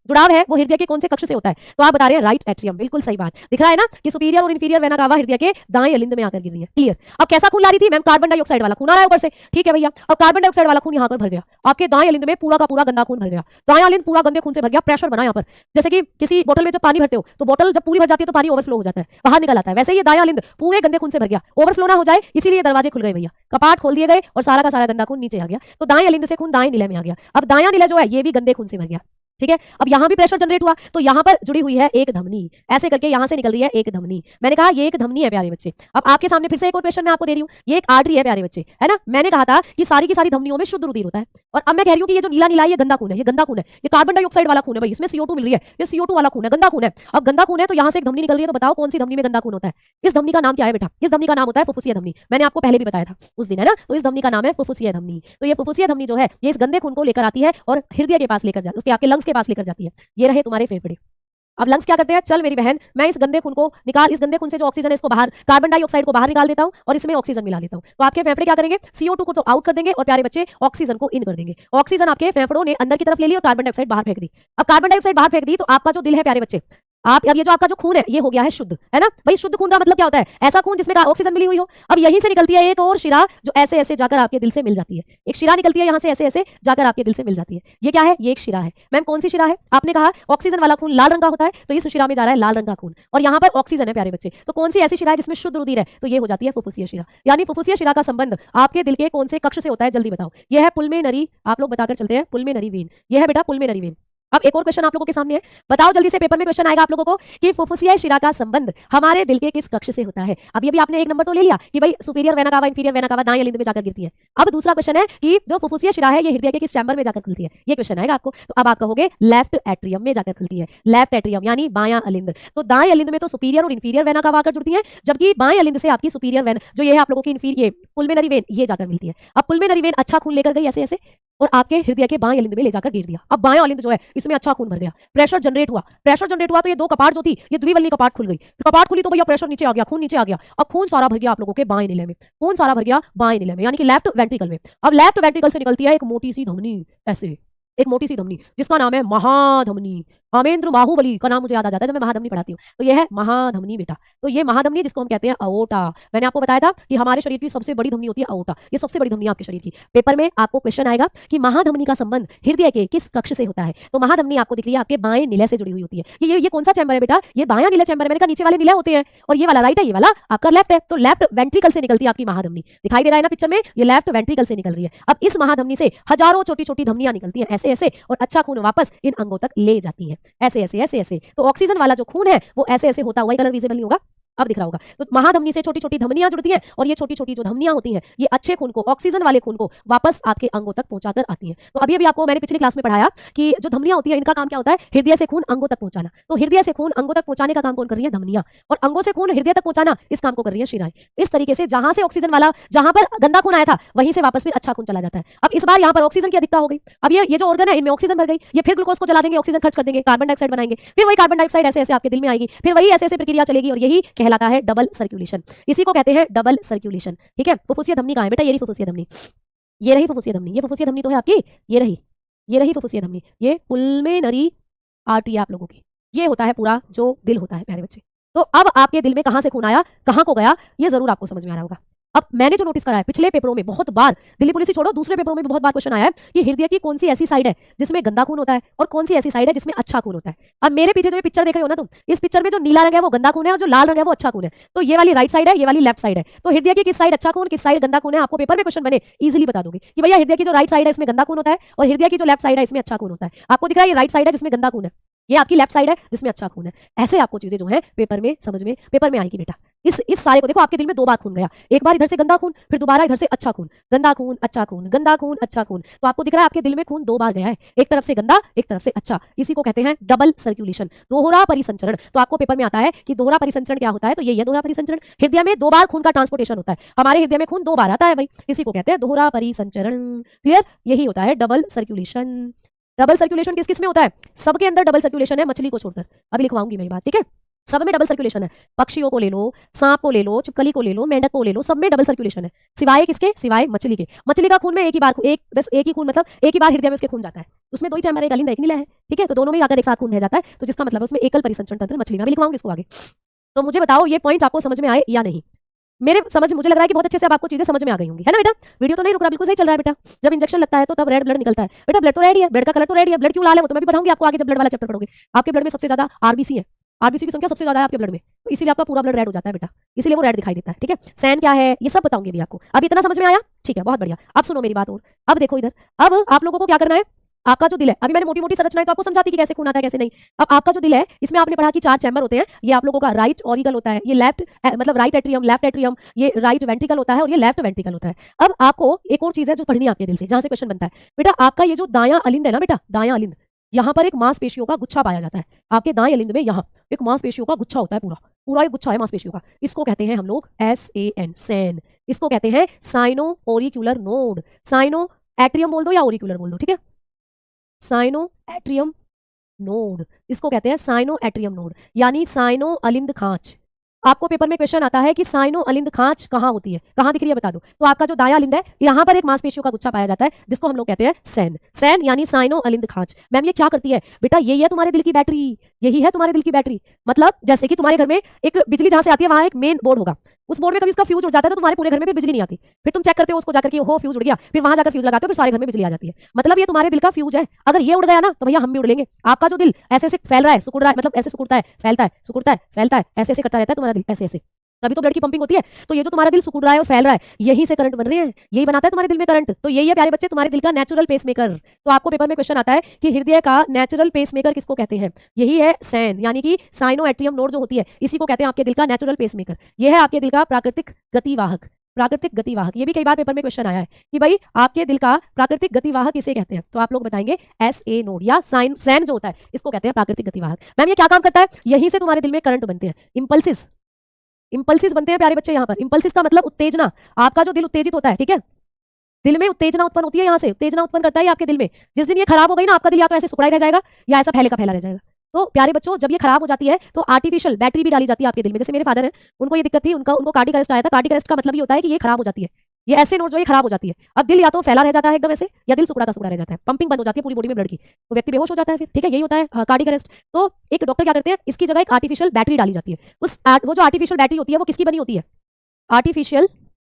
जुड़ाव है वो हृदय के कौन से कक्ष से होता है, तो आप बता रहे हैं राइट एट्रियम। बिल्कुल सही बात, दिख रहा है ना कि सुपीरियर और इंफीरियर वेना कावा हृदय के दाएं अलिंद में आकर गिर रही है। क्लियर। अब कैसा खून ला रही थी मैम, कार्बन डाइऑक्साइड वाला खून आ रहा है ऊपर से, ठीक है भैया। अब कार्बन डाइऑक्साइड वाला खून यहाँ पर भर गया, आपके दाएं अलिंद में पूरा का पूरा गंदा खून भर गया, दाएं अलिंद पूरा गंदे खून से भर गया। प्रेशर बना यहाँ पर, जैसे कि किसी बोतल में जब पानी भरते हो तो बोतल जब पूरी भर जाती है तो पानी ओवरफ्लो हो जाता है, बाहर निकल आता है, वैसे ये दायां अलिंद पूरे गंदे खून से भर गया। ओवरफ्लो ना हो जाए इसीलिए दरवाजे खुल गए भैया, कपाट खोल दिए गए और सारा का सारा गंदा खून नीचे आ गया, तो दाएं अलिंद से खून दाएं नीले में आ गया। अब दायां नीला जो है ये भी गंदे खून से भर गया, ठीक है। अब यहां भी प्रेशर जनरेट हुआ तो यहां पर जुड़ी हुई है एक धमनी, ऐसे करके यहां से निकल रही है एक धमनी। मैंने कहा ये एक धमनी है प्यारे बच्चे। अब आपके सामने फिर से एक और क्वेश्चन मैं आपको दे रही हूं, ये एक आर्टरी है प्यारे बच्चे, है ना। मैंने कहा था कि सारी की सारी धमनियों में शुद्ध रुधिर होता है, और अब मैं कह रही हूं कि ये जो नीला नीला ये गंदा खून है, ये गंदा खून है, ये कार्बन डाइऑक्साइड वाला खून है भाई, इसमें CO2 मिल रही है, ये CO2 वाला खून है, गंदा खून है। अब गंदा खून है तो यहां से एक धमनी निकल रही है, तो बताओ कौन सी धमनी में गंदा खून होता है। इस धमनी का नाम क्या है बेटा, इस धमनी का नाम होता है फुफ्फुसीय धमनी। मैंने आपको पहले भी बताया था उस दिन, है ना। तो इस धमनी का नाम है फुफ्फुसीय धमनी। तो ये फुफ्फुसीय धमनी जो है ये इस गंदे खून को लेकर आती है और हृदय के पास लेकर जाती है, उसके आपके लंग्स के पास लेकर जाती है। ये रहे तुम्हारे फेफड़े। अब लंग्स क्या करते हैं, चल मेरी बहन मैं इस गंदे खून को निकाल, इस गंदे खून से जो ऑक्सीजन है इसको बाहर, कार्बन डाइऑक्साइड को बाहर निकाल देता हूं और इसमें ऑक्सीजन मिला देता हूं। तो आपके फेफड़े क्या करेंगे, CO2 को तो आउट कर देंगे और प्यारे बच्चे ऑक्सीजन को इन कर देंगे। ऑक्सीजन आपके फेफड़ों ने अंदर की तरफ ले ली और कार्बन डाइऑक्साइड बाहर फेंक दी। अब कार्बन डाइऑक्साइड बाहर फेंक दी तो आपका जो दिल है प्यारे बच्चे, आप अब ये जो आपका जो खून है ये हो गया है शुद्ध, है ना भाई। शुद्ध खून का मतलब क्या होता है, ऐसा खून जिसमें ऑक्सीजन मिली हुई हो। अब यहीं से निकलती है एक और शिरा जो ऐसे ऐसे जाकर आपके दिल से मिल जाती है, एक शिरा निकलती है यहाँ से ऐसे ऐसे जाकर आपके दिल से मिल जाती है। ये क्या है, ये एक शिरा है। मैम कौन सी शिरा है, आपने कहा ऑक्सीजन वाला खून लाल रंग का होता है, तो इस शिरा में जा रहा है लाल रंग का खून, और यहाँ पर ऑक्सीजन है प्यारे बच्चे। तो कौन सी ऐसी शिरा है जिसमें शुद्ध रुधिर है, तो ये हो जाती है फुफ्फुसीय शिरा। यानी फुफ्फुसीय शिरा का संबंध आपके दिल के कौन से कक्ष से होता है, जल्दी बताओ। यह है पुल्मेनरी, आप लोग बताकर चलते हैं पुल्मेनरी वेन, यह है बेटा पुल्मेनरी वेन। अब एक और क्वेश्चन आप लोगों के सामने है, बताओ जल्दी से, पेपर में क्वेश्चन आएगा आप लोगों को कि फुफ्फुसीय शिरा का संबंध हमारे दिल के किस कक्ष से होता है। अब ये भी आपने एक नंबर तो ले लिया कि भाई superior vena cava inferior vena cava दाएं अलिंद में जाकर गिरती है। अब दूसरा क्वेश्चन है कि जो फुफ्फुसीय शिरा है ये हृदय के किस चैम्बर में जाकर खुलती है, ये क्वेश्चन आएगा आपको। तो अब आप कहोगे लेफ्ट एट्रियम में जाकर खुलती है, लेफ्ट एट्रियम यानी बायां अलिंद। तो दाएं अलिंद में तो सुपीरियर और इंफीरियर वेना कावा आकर जुड़ती है, जबकि बाएं अलिंद से आपकी सुपीरियर वेन जो ये है आप लोगों की इंफीरियर पुल्मेनरी वेन ये जाकर मिलती है। अब पुल्मेनरी वेन अच्छा खून लेकर गई ऐसे ऐसे और आपके हृदय के बाएं अलिंद में ले जाकर गिर दिया। अब बाएं अलिंद जो है इसमें अच्छा खून भर गया, प्रेशर जनरेट हुआ, प्रेशर जनरेट हुआ तो ये दो कपाट जो थी ये द्विवल्ली कपाट खुल गई। तो कपाट खुली तो भैया प्रेशर नीचे आ गया, खून नीचे आ गया। अब खून सारा भर गया आप लोगों के बाएं नीले में, खून सारा भर गया बाएं नीले में यानी कि लेफ्ट वेंट्रिकल में। अब लेफ्ट वेंट्रिकल से निकलती है एक मोटी सी धमनी, ऐसे एक मोटी सी धमनी जिसका नाम है महाधमनी। अमेंद्र बाहुबली का नाम मुझे याद आ जाता है जब मैं महाधमनी पढ़ाती हूँ। तो ये है महाधमनी बेटा। तो ये महाधमनी जिसको हम कहते हैं अओर्टा। मैंने आपको बताया था कि हमारे शरीर की सबसे बड़ी धमनी होती है अओर्टा। ये सबसे बड़ी धमनी आपके शरीर की। पेपर में आपको क्वेश्चन आएगा कि महाधमनी का संबंध हृदय के किस कक्ष से होता है। तो महाधमनी आपको दिख रही है आपके बाएं निलय से जुड़ी हुई होती है। ये कौन सा चैम्बर है बेटा? ये बायां निलय चैम्बर है। मैंने कहा नीचे वाले निलय होते हैं और ये वाला राइट है, ये वाला आपका लेफ्ट है। तो लेफ्ट वेंट्रिकल से निकलती है आपकी महाधमनी। दिखाई दे रहा है ना पिक्चर में, ये लेफ्ट वेंट्रिकल से निकल रही है। अब इस महाधमनी से हजारों छोटी छोटी धमनियां निकलती हैं ऐसे ऐसे, और अच्छा खून वापस इन अंगों तक ले जाती है ऐसे ऐसे ऐसे ऐसे। तो ऑक्सीजन वाला जो खून है वो ऐसे ऐसे होता हुआ, कलर विजिबल नहीं होगा, अब दिख रहा होगा। तो महाधमनी से छोटी छोटी धमनियां जुड़ती हैं और ये छोटी छोटी जो धमनियां होती हैं ये अच्छे खून को, ऑक्सीजन वाले खून को वापस आपके अंगों तक पहुंचाकर आती हैं। तो अभी आपको मैंने पिछली क्लास में पढ़ाया कि जो धमनियां होती है इनका काम क्या होता है? हृदय से खून अंगों तक पहुंचाना। तो हृदय से खून अंगों तक पहुंचाने का काम कौन कर रही है? धमनियां। और अंगों से खून हृदय तक पहुंचाना, इस काम को कर रही है शिराएं। इस तरीके से जहां से ऑक्सीजन वाला, जहां पर गंदा खून आया था वहीं से वापस फिर अच्छा खून चला जाता है। अब इस बार यहाँ पर ऑक्सीजन की अधिकता हो गई। अब ये जो ऑर्गन है इनमें ऑक्सीजन भर गई, ये फिर ग्लूकोज को जला देंगे, ऑक्सीजन खर्च कर देंगे, कार्बन डाइऑक्साइड बनाएंगे, फिर वही कार्बन डाइऑक्साइड ऐसे ऐसे आपके दिल में आएगी, फिर वही ऐसे ऐसे प्रक्रिया चलेगी और यही कहलाता है डबल सर्कुलेशन। इसी को कहते हैं डबल सर्कुलेशन। ठीक है। फुफ्फुसीय धमनी कहाँ है बेटा? ये रही फुफ्फुसीय धमनी, ये रही फुफ्फुसीय धमनी। ये फुफ्फुसीय धमनी तो है आपकी, ये रही फुफ्फुसीय धमनी। ये पुल्मेनरी आर्टरी आप लोगों की। ये होता है पूरा जो दिल होता है प्यारे बच्चे। तो अब आपके दिल में कहां से खून आया, कहां को गया, ये जरूर आपको समझ में आ रहा होगा। अब मैंने जो नोटिस करा है पिछले पेपरों में बहुत बार, दिल्ली पुलिस ही छोड़ो दूसरे पेपरों में भी बहुत बार क्वेश्चन आया है कि हृदय की कौन सी ऐसी साइड है जिसमें गंदा खून होता है और कौन सी ऐसी साइड है जिसमें अच्छा खून होता है। अब मेरे पीछे जो ये पिक्चर देख रहे हो ना तुम, इस पिक्चर में जो नीला रंग है वो गंदा खून है और जो लाल रंग है वो अच्छा खून है। तो ये वाली राइट साइड है, ये वाली लेफ्ट साइड है। तो हृदय की किस साइड अच्छा खून, किस साइड गंदा खून है, आपको पेपर में क्वेश्चन बने इजीली बता दोगे कि भैया हृदय की जो राइट साइड है इसमें गंदा खून होता है और हृदय की जो लेफ्ट साइड है इसमें अच्छा खून होता है। आपको दिख रहा है ये राइट साइड है जिसमें गंदा खून है, ये आपकी लेफ्ट साइड है जिसमें अच्छा खून है। ऐसे आपको चीजें जो है पेपर में समझ में, पेपर में आएगी बेटा। इस सारे को देखो, आपके दिल में दो बार खून गया, एक बार इधर से गंदा खून, फिर दोबारा इधर से अच्छा खून, गंदा खून अच्छा खून, गंदा खून अच्छा खून। तो आपको दिख रहा है आपके दिल में खून दो बार गया है, एक तरफ से गंदा एक तरफ से अच्छा। इसी को कहते हैं डबल सर्कुलेशन, दोहरा परिसंचरण। तो आपको पेपर में आता है कि दोहरा परिसंचरण क्या होता है, तो ये दोहरा परिसंचरण। हृदय में दो बार खून का ट्रांसपोर्टेशन होता है, हमारे हृदय में खून दो बार आता है भाई, इसी को कहते हैं दोहरा परिसंचरण। क्लियर? यही होता है डबल सर्कुलेशन। डबल सर्कुलेशन किस किस में होता है? सबके अंदर डबल सर्कुलेशन है, मछली को छोड़कर। अभी लिखवाऊंगी मैं ये बात, ठीक है? सब में डबल सर्कुलेशन है। पक्षियों को ले लो, सांप को ले लो, छिपकली को ले लो, मेंढक को ले लो, सब में डबल सर्कुलेशन है। सिवाय किसके? सिवाय मछली के। मछली का खून में एक ही बार, बस एक ही खून, मतलब एक ही बार हृदय में उसके खून जाता है। उसमें दो ही चैम्बर, एक अलिंद एक नीला है, ठीक है? तो दोनों में आकर एक साथ खून रह जाता है, तो जिसका मतलब उसमें एकल परिसंचरण तंत्र मछली में। अभी लिखवाऊंगी इसको आगे। तो मुझे बताओ ये पॉइंट आपको समझ में आए या नहीं? मुझे लग रहा है कि बहुत अच्छे से अब आपको चीजें समझ में आ गई होंगी, है ना बेटा? वीडियो तो नहीं रुक रहा, बिल्कुल सही चल रहा है बेटा। जब इंजेक्शन लगता है तो तब रेड ब्लड निकलता है बेटा। ब्लड तो रेड ही है, ब्लड का कलर तो रेड ही है। ब्लड क्यों लाल है वो तो मैं भी बताऊंगी आपको आगे जब ब्लड वाला चैप्टर पढ़ोगे। आपके ब्लड में सबसे ज्यादा आरबीसी है, आरबीसी की संख्या सबसे ज्यादा है आपके ब्लड में, तो इसीलिए आपका पूरा ब्लड रेड हो जाता है बेटा, इसीलिए वो रेड दिखाई देता है, ठीक है? सैन क्या है ये सब बताऊंगी अभी आपको। अब इतना समझ में आया? ठीक है, बहुत बढ़िया। अब सुनो मेरी बात और। अब देखो इधर, अब आप लोगों को क्या करना है, आपका जो दिल है, अभी मैंने मोटी मोटी संरचनाएं तो आपको समझाती कि कैसे खून आता है कैसे नहीं। अब आपका जो दिल है इसमें आपने पढ़ा कि चार चैम्बर होते हैं। ये आप लोगों का राइट ऑरिकल होता है, ये लेफ्ट मतलब राइट एट्रियम, लेफ्ट एट्रियम, ये राइट वेंट्रिकल होता है और ये लेफ्ट वेंट्रिकल होता है। अब आपको एक और चीज है जो पढ़नी है आपके दिल से, जहां से क्वेश्चन बनता है बेटा। आपका ये जो दायां अलिंद है ना बेटा, दायां अलिंद, यहाँ पर एक मांसपेशियों का गुच्छा पाया जाता है। आपके दाएं अलिंद में यहाँ एक मांसपेशियों का गुच्छा होता है, पूरा पूरा एक गुच्छा है मांसपेशियों का। इसको कहते हैं हम लोग SAN, सैन। इसको कहते हैं साइनो ओरिक्यूलर नोड। साइनो एट्रियम बोल दो या ओरिक्यूलर बोल दो, ठीक है? साइनो एट्रियम नोड, इसको कहते हैं साइनो एट्रियम नोड, यानी साइनो अलिंद खांच। आपको पेपर में क्वेश्चन आता है कि साइनो अलिंद खांच कहाँ होती है, कहाँ दिख रही है बता दो। तो आपका जो दायां अलिंद है यहाँ पर एक मांसपेशियों का गुच्छा पाया जाता है जिसको हम लोग कहते हैं सैन। सैन यानी साइनो अलिंद खांच। मैम ये क्या करती है बेटा? यही है तुम्हारे दिल की बैटरी, यही है तुम्हारे दिल की बैटरी। मतलब जैसे कि तुम्हारे घर में एक बिजली जहां से आती है वहां एक मेन बोर्ड होगा, उस बोर्ड में कभी उसका फ्यूज उड़ जाता है तो तुम्हारे पूरे घर में फिर बिजली नहीं आती। फिर तुम चेक करते हो उसको जाकर के, हो फ्यूज उड़ गया, फिर वहां जाकर फ्यूज लगाते हो, फिर सारे घर में बिजली आ जाती है। मतलब ये तुम्हारे दिल का फ्यूज है। अगर ये उड़ गया ना तो भैया हम भी उड़ लेंगे। आपका जो दिल ऐसे ऐसे फैल रहा है, सिकुड़ रहा है, मतलब ऐसे सिकुड़ता है, फैलता है, सिकुड़ता है, फैलता है, ऐसे ऐसे करता रहता है तुम्हारा दिल, ऐसे ऐसे, तभी तो ब्लड की पंपिंग होती है। तो ये जो तुम्हारा दिल सिकुड़ रहा है और फैल रहा है, यहीं से करंट बन रहे हैं, यही बनाता है तुम्हारे दिल में करंट। तो यही है प्यारे बच्चे तुम्हारे दिल का नेचुरल पेसमेकर। तो आपको पेपर में क्वेश्चन आता है कि हृदय का नेचुरल पेसमेकर किसको कहते हैं? यही है सैन, यानी कि साइनो एट्रियम नोड जो होती है, इसी को कहते हैं आपके दिल का नेचुरल पेसमेकर। यह है आपके दिल का प्राकृतिक गतिवाहक। प्राकृतिक गतिवाहक, ये भी कई बार पेपर में क्वेश्चन आया है कि भाई आपके दिल का प्राकृतिक गतिवाहक किसे कहते हैं? तो आप लोग बताएंगे SA नोड, या सैन जो होता है इसको कहते हैं प्राकृतिक गतिवाहक। मैम ये क्या काम करता है? यहीं से तुम्हारे दिल में करंट बनते हैं, इंपल्सिस, इंपल्सिस बनते हैं प्यारे बच्चे। यहाँ पर इंपल्सिस का मतलब उत्तेजना। आपका जो दिल उत्तेजित होता है, ठीक है, दिल में उत्तेजना उत्पन्न होती है, यहाँ से उत्तेजना उत्पन्न करता है आपके दिल में। जिस दिन ये खराब हो गई ना, आपका दिल या तो ऐसे सुकड़ा ही रह जाएगा या ऐसा फैले का फैला रह जाएगा। तो प्यारे बच्चों जब ये खराब हो जाती है तो आर्टिफिशियल बैटरी भी डाली जाती है आपके दिल में। जैसे मेरे फादर हैं, उनको ये दिक्कत थी, उनको कार्डिक अरेस्ट आया था। कार्डिक अरेस्ट का मतलब ये होता है कि ये खराब हो जाती है, ये ऐसे नोड जो है खराब हो जाती है। अब दिल या तो फैला रह जाता है एकदम ऐसे, या दिल सुकड़ा का सुकड़ा रह जाता है, पंपिंग बंद हो जाती है पूरी बॉडी में ब्लड की, तो व्यक्ति बेहोश हो जाता है फिर। ठीक है, यही होता है कार्डियक अरेस्ट। तो एक डॉक्टर क्या करते हैं, इसकी जगह एक आर्टिफिशियल बैटरी डाली जाती है। वो जो आर्टिफिशियल बैटरी होती है वो किसकी बनी होती है, आर्टिफिशियल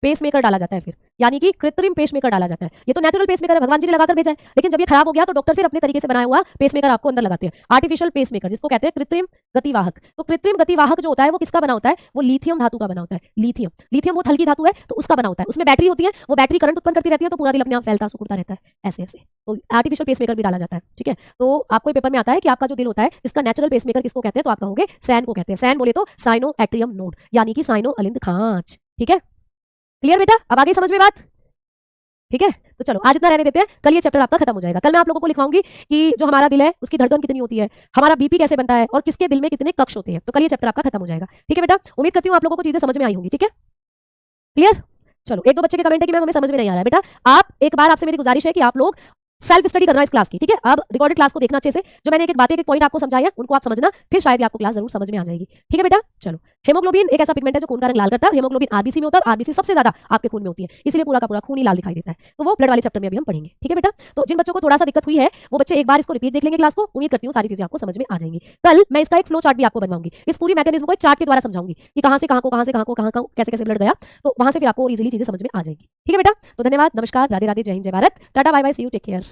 पेसमेकर डाला जाता है फिर, यानी कि कृत्रिम पेसमेकर डाला जाता है। ये तो नेचुरल पेसमेकर है, भगवान जी ने लगाकर भेजा है, लेकिन जब ये खराब हो गया तो डॉक्टर फिर अपने तरीके से बनाया हुआ पेसमेकर आपको अंदर लगाते हैं, आर्टिफिशियल पेसमेकर, जिसको कहते हैं कृत्रिम गतिवाहक। तो कृत्रिम गतिवाहक जो होता है वो किसका बना होता है, वो लिथियम धातु का बना होता है। लिथियम लिथियम बहुत हल्की धातु है, तो उसका बना होता है। उसमें बैटरी होती है, वो बैटरी करंट उत्पन्न करती रहती है, तो पूरा दिल अपने आप फैलता सुकुड़ता रहता है ऐसे ऐसे। तो आर्टिफिशियल पेसमेकर भी डाला जाता है। ठीक है, तो आपको पेपर में आता है कि आपका जो दिल होता है इसका नेचुरल पेसमेकर किसको कहते हैं, तो आप कहोगे सैन को कहते हैं। सैन बोले तो साइनो एट्रियम नोड, यानी कि साइनो अलिंद खांच। ठीक है, क्लियर बेटा, अब आगे समझ में बात। ठीक है, तो चलो आज इतना रहने देते हैं, कल ये चैप्टर आपका खत्म हो जाएगा। कल मैं आप लोगों को लिखवाऊंगी कि जो हमारा दिल है उसकी धड़कन कितनी होती है, हमारा बीपी कैसे बनता है, और किसके दिल में कितने कक्ष होते हैं। तो कल ये चैप्टर आपका खत्म हो जाएगा। ठीक है बेटा, उम्मीद करती हूँ आप लोगों को चीजें समझ में आई होंगी। ठीक है, क्लियर। चलो, एक दो बच्चे के कमेंट है कि मैम हमें समझ में नहीं आ रहा है। बेटा आप एक बार आपसे मेरी गुजारिश है कि आप लोग सेल्फ स्टडी करना इस क्लास की। ठीक है, अब रिकॉर्डेड क्लास को देखना अच्छे से, जो मैंने एक एक बातें एक पॉइंट आपको समझाया उनको आप समझना, फिर शायद ही आपको क्लास जरूर समझ में आ जाएगी। ठीक है बेटा, चलो। हेमोग्लोबिन एक ऐसा पिगमेंट है जो खून का रंग लाल करता है। हेमोग्लोबिन आरबीसी में होता है, आरबीसी सबसे ज्यादा आपके खून में होती है, इसलिए पूरा का पूरा खून ही लाल दिखाई देता है। तो वो ब्लड वाले चैप्टर में अभी हम पढ़ेंगे। ठीक है बेटा, तो जिन बच्चों को थोड़ा सा दिक्कत हुई है वो बच्चे एक बार इसको रिपीट देख लेंगे क्लास को। उम्मीद करती हूँ सारी चीजें आपको समझ में आ जाएंगी। कल मैं इसका एक फ्लो चार्ट भी आपको बनवाऊंगी, इस पूरी मैकेनिज्म को एक चार्ट के द्वारा समझाऊंगी कि कहां से कहां को, कहां से कहां को, कहां कैसे कैसे ब्लड गया, तो वहां से फिर आपको इजीली चीजें समझ में आ जाएगी। ठीक है बेटा, तो धन्यवाद, नमस्कार, राधे राधे, जय हिंद, जय भारत, टाटा bye bye, see you, take care.